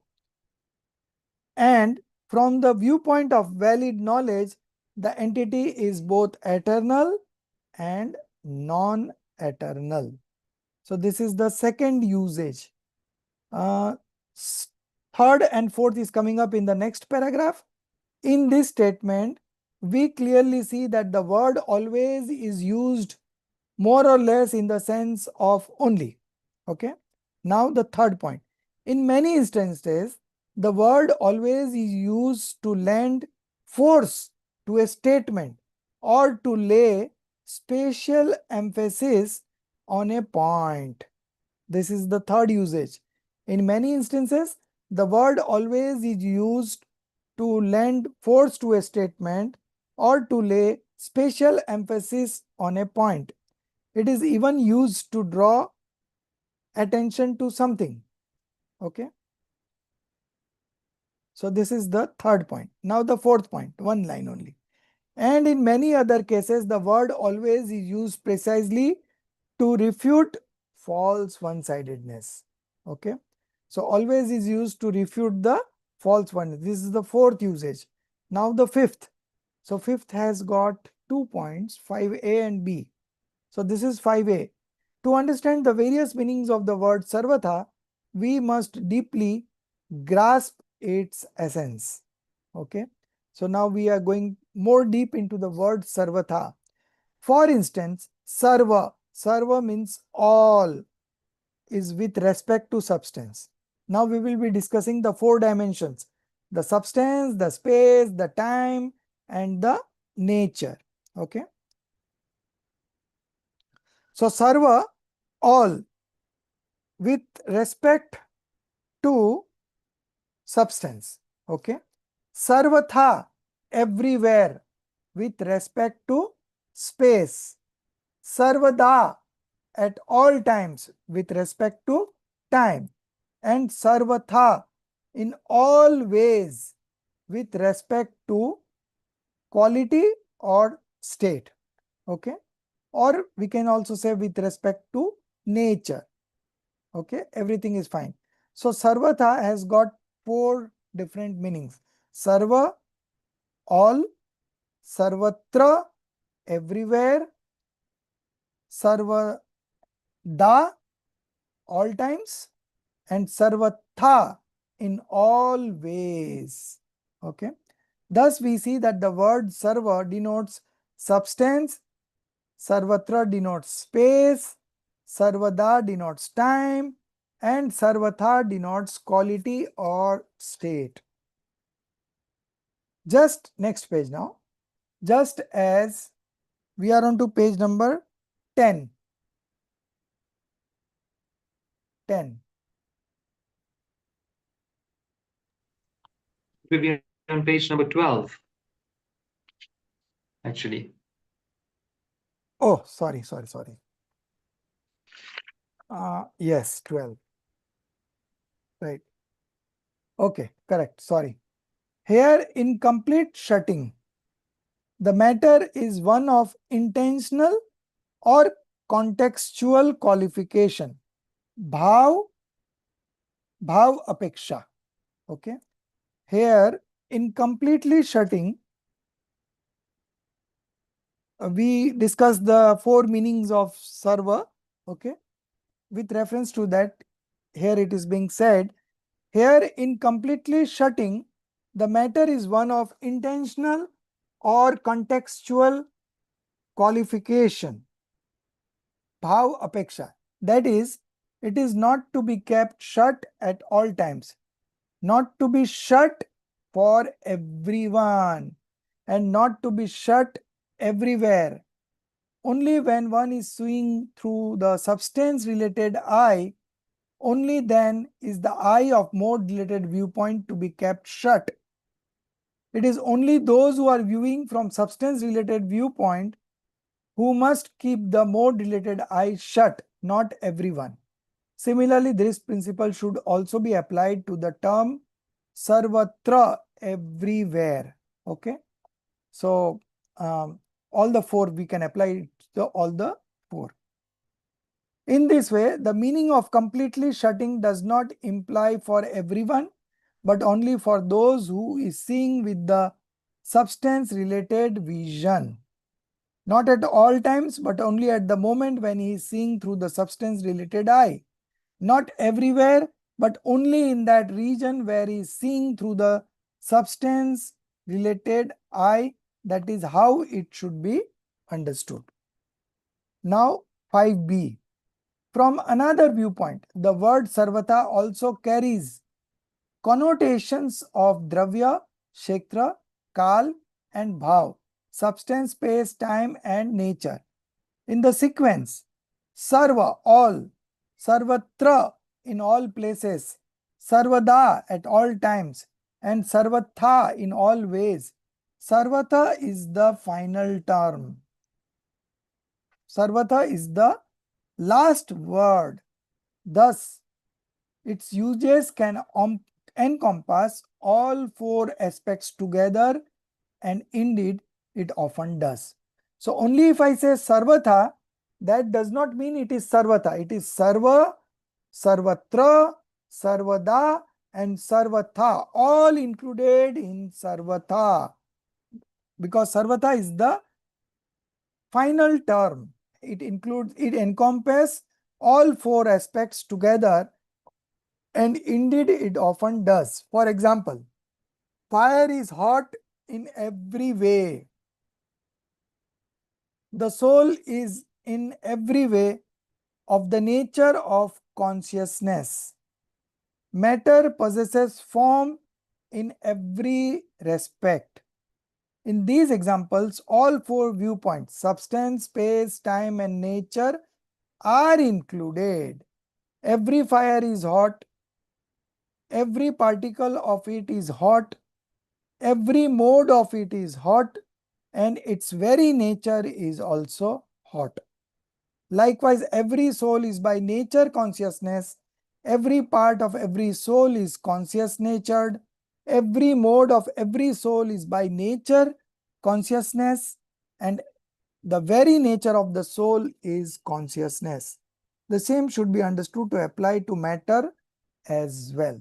And from the viewpoint of valid knowledge, the entity is both eternal and non-eternal. So this is the second usage. Uh, Third and fourth is coming up in the next paragraph. In this statement, we clearly see that the word always is used more or less in the sense of only. Okay. Now the third point. In many instances, the word always is used to lend force to a statement or to lay special emphasis on a point. This is the third usage. In many instances, the word always is used to lend force to a statement or to lay special emphasis on a point. It is even used to draw attention to something. Okay. So this is the third point. Now the fourth point, one line only. And in many other cases, the word always is used precisely to refute false one-sidedness. Okay. So always is used to refute the false one. This is the fourth usage. Now the fifth. So fifth has got 2 points, 5a and b. So this is 5a. To understand the various meanings of the word sarvatha, we must deeply grasp its essence. Okay. So now we are going more deep into the word sarvatha. For instance, sarva. Sarva means all, is with respect to substance. Now we will be discussing the 4 dimensions: the substance, the space, the time, and the nature. Okay. So sarva, all, with respect to substance. Okay. Sarvatha, everywhere, with respect to space. Sarvada, at all times, with respect to time. And sarvatha, in all ways, with respect to quality or state. Okay. Or we can also say with respect to nature. Okay. Everything is fine. So sarvatha has got 4 different meanings: sarva, all; sarvatra, everywhere; sarvada, all times; and sarvatha, in all ways. Okay. Thus we see that the word sarva denotes substance, sarvatra denotes space, sarvada denotes time, and sarvatha denotes quality or state. Just next page now. Just as we are on to page number 10. 10.
We'll be on page number 12, actually.
Oh, sorry. Yes, 12. Right. Okay, correct. Sorry. Here, in complete shutting, the matter is one of intentional or contextual qualification. Bhav, apeksha. Okay. Here, in completely shutting, we discussed the 4 meanings of sarva. Okay. With reference to that, here it is being said, here in completely shutting, the matter is one of intentional or contextual qualification. Bhav apeksha. That is, it is not to be kept shut at all times, not to be shut for everyone, and not to be shut everywhere. Only when one is seeing through the substance related eye, only then is the eye of mode related viewpoint to be kept shut. It is only those who are viewing from substance related viewpoint who must keep the mode related eye shut, not everyone. Similarly, this principle should also be applied to the term sarvatra, everywhere. Okay. So all the 4 we can apply it to all the 4. In this way, the meaning of completely shutting does not imply for everyone, but only for those who is seeing with the substance related vision. Not at all times, but only at the moment when he is seeing through the substance related eye. Not everywhere, but only in that region where he is seeing through the substance related eye. That is how it should be understood. Now 5b. From another viewpoint, the word sarvata also carries connotations of dravya, kshetra, kal and bhav, substance, space, time and nature. In the sequence, sarva, all, sarvatra, in all places, sarvada, at all times, and sarvatha, in all ways. Sarvata is the final term. Sarvata is the last word. Thus, its uses can encompass all four aspects together, and indeed it often does. So only if I say sarvatha, that does not mean it is sarvatha. It is sarva, sarvatra, sarvada and sarvatha, all included in sarvatha, because sarvatha is the final term. It encompasses all four aspects together, and indeed it often does. For example, fire is hot in every way. The soul is in every way of the nature of consciousness. Matter possesses form in every respect. In these examples, all four viewpoints, substance, space, time and nature, are included. Every fire is hot. Every particle of it is hot. Every mode of it is hot, and its very nature is also hot. Likewise, every soul is by nature consciousness. Every part of every soul is conscious natured. Every mode of every soul is by nature consciousness, and the very nature of the soul is consciousness. The same should be understood to apply to matter as well.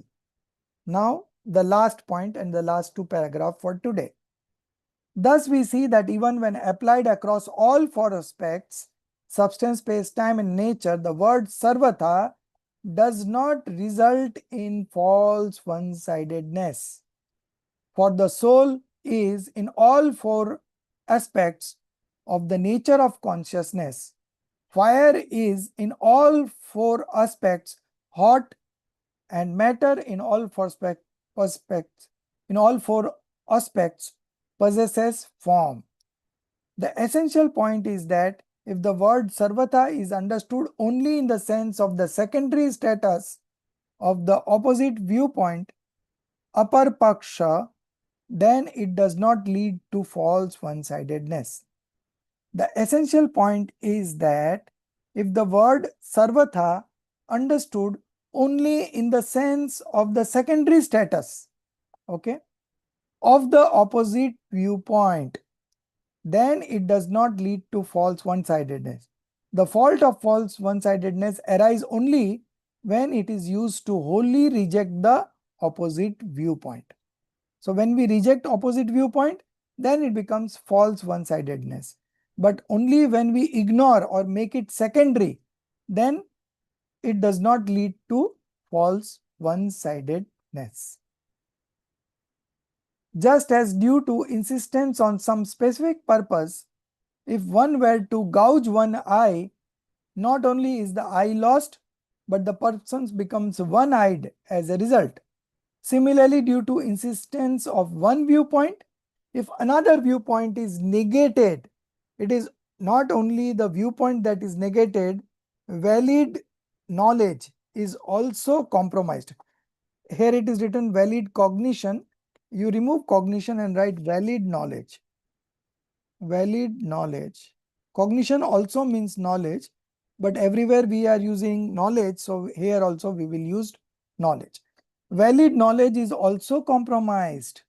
Now, the last point and the last two paragraphs for today. Thus, we see that even when applied across all four aspects, substance, space, time and nature, the word sarvata does not result in false one-sidedness. For the soul is in all four aspects of the nature of consciousness. Fire is in all four aspects hot, and matter in all four aspects possesses form. The essential point is that if the word sarvata is understood only in the sense of the secondary status of the opposite viewpoint, upper paksha, then it does not lead to false one-sidedness. The essential point is that if the word sarvatha understood only in the sense of the secondary status, okay, of the opposite viewpoint, then it does not lead to false one-sidedness. The fault of false one-sidedness arises only when it is used to wholly reject the opposite viewpoint. So when we reject opposite viewpoint, then it becomes false one-sidedness. But only when we ignore or make it secondary, then it does not lead to false one-sidedness. Just as due to insistence on some specific purpose, if one were to gouge one eye, not only is the eye lost, but the person becomes one-eyed as a result. Similarly, due to insistence of one viewpoint, if another viewpoint is negated, it is not only the viewpoint that is negated, valid knowledge is also compromised. Here it is written valid cognition. You remove cognition and write valid knowledge. Valid knowledge. Cognition also means knowledge, but everywhere we are using knowledge, so here also we will use knowledge. Valid knowledge is also compromised,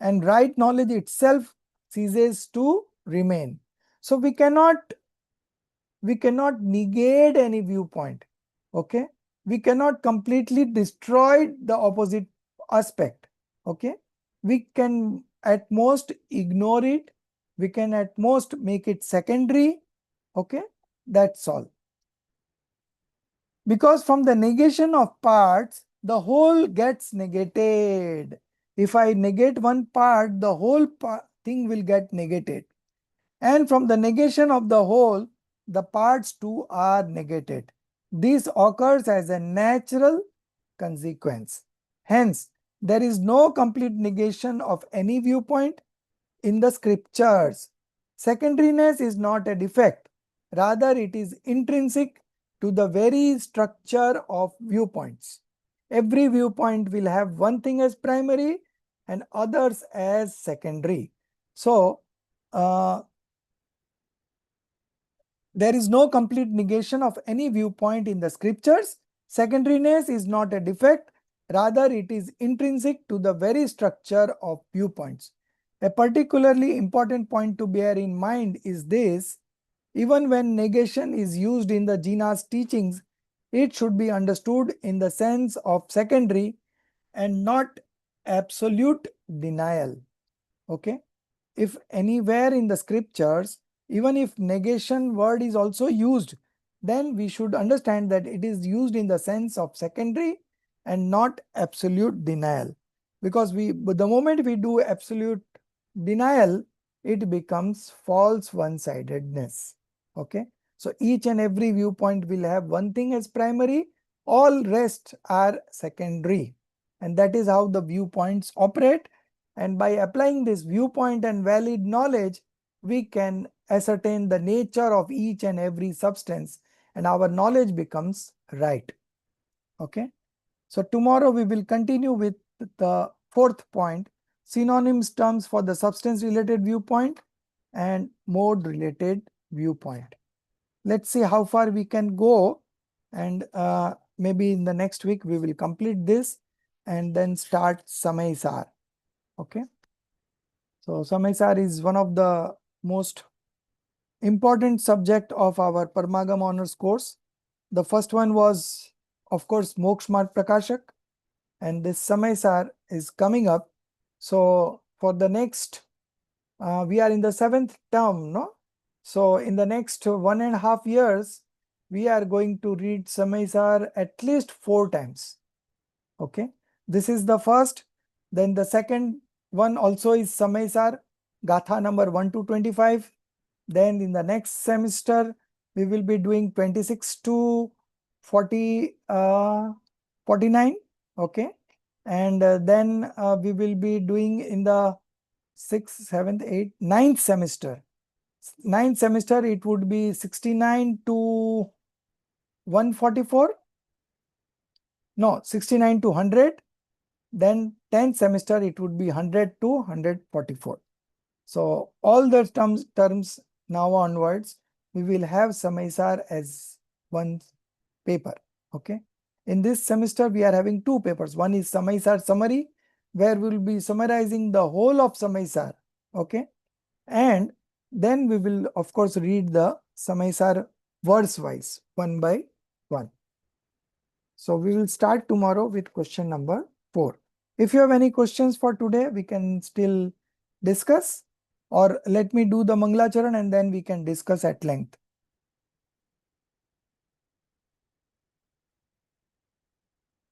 and right knowledge itself ceases to remain. So we cannot negate any viewpoint. Okay, we cannot completely destroy the opposite aspect. Okay, we can at most ignore it, we can at most make it secondary. Okay, that's all. Because from the negation of parts, the whole gets negated. If I negate one part, the whole thing will get negated. And from the negation of the whole, the parts too are negated. This occurs as a natural consequence. Hence, there is no complete negation of any viewpoint in the scriptures. Secondariness is not a defect, rather it is intrinsic to the very structure of viewpoints. Every viewpoint will have one thing as primary and others as secondary. So, there is no complete negation of any viewpoint in the scriptures. Secondariness is not a defect, rather it is intrinsic to the very structure of viewpoints. A particularly important point to bear in mind is this: even when negation is used in the Jina's teachings, it should be understood in the sense of secondary and not absolute denial. Okay? If anywhere in the scriptures, even if negation word is also used, then we should understand that it is used in the sense of secondary and not absolute denial. Because the moment we do absolute denial, it becomes false one-sidedness. Okay. So each and every viewpoint will have one thing as primary, all rest are secondary. And that is how the viewpoints operate. And by applying this viewpoint and valid knowledge, we can ascertain the nature of each and every substance, and our knowledge becomes right. Okay. So tomorrow we will continue with the fourth point, synonyms terms for the substance related viewpoint and mode related viewpoint. Let's see how far we can go, and maybe in the next week we will complete this and then start Samaisar. Okay. So Samaisar is one of the most important subject of our Parmagam honors course. The first one was, of course, Moksha Marg Prakashak, and this Samaisar is coming up. So for the next, we are in the 7th term, no? So in the next 1.5 years, we are going to read Samaisar at least 4 times. Okay, this is the first. Then the second one also is Samaisar, Gatha number 1 to 25. Then in the next semester, we will be doing 26 to 49. Okay. And then we will be doing in the 6th, 7th, 8th, 9th semester. 9th semester, it would be 69 to 144. No, 69 to 100. Then 10th semester, it would be 100 to 144. So all the terms now onwards, we will have Samaisar as one paper. Okay. In this semester, we are having 2 papers. One is Samaisar summary, where we will be summarizing the whole of Samaisar. Okay. And then we will, of course, read the Samaisar verse wise, one by one. So we will start tomorrow with question number 4. If you have any questions for today, we can still discuss, or let me do the Mangalacharan and then we can discuss at length.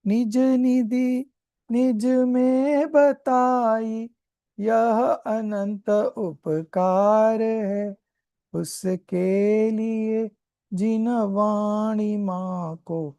निज निधि निज में बताई, यह अनंत उपकार है, उसके लिए जिन वाणी माँ को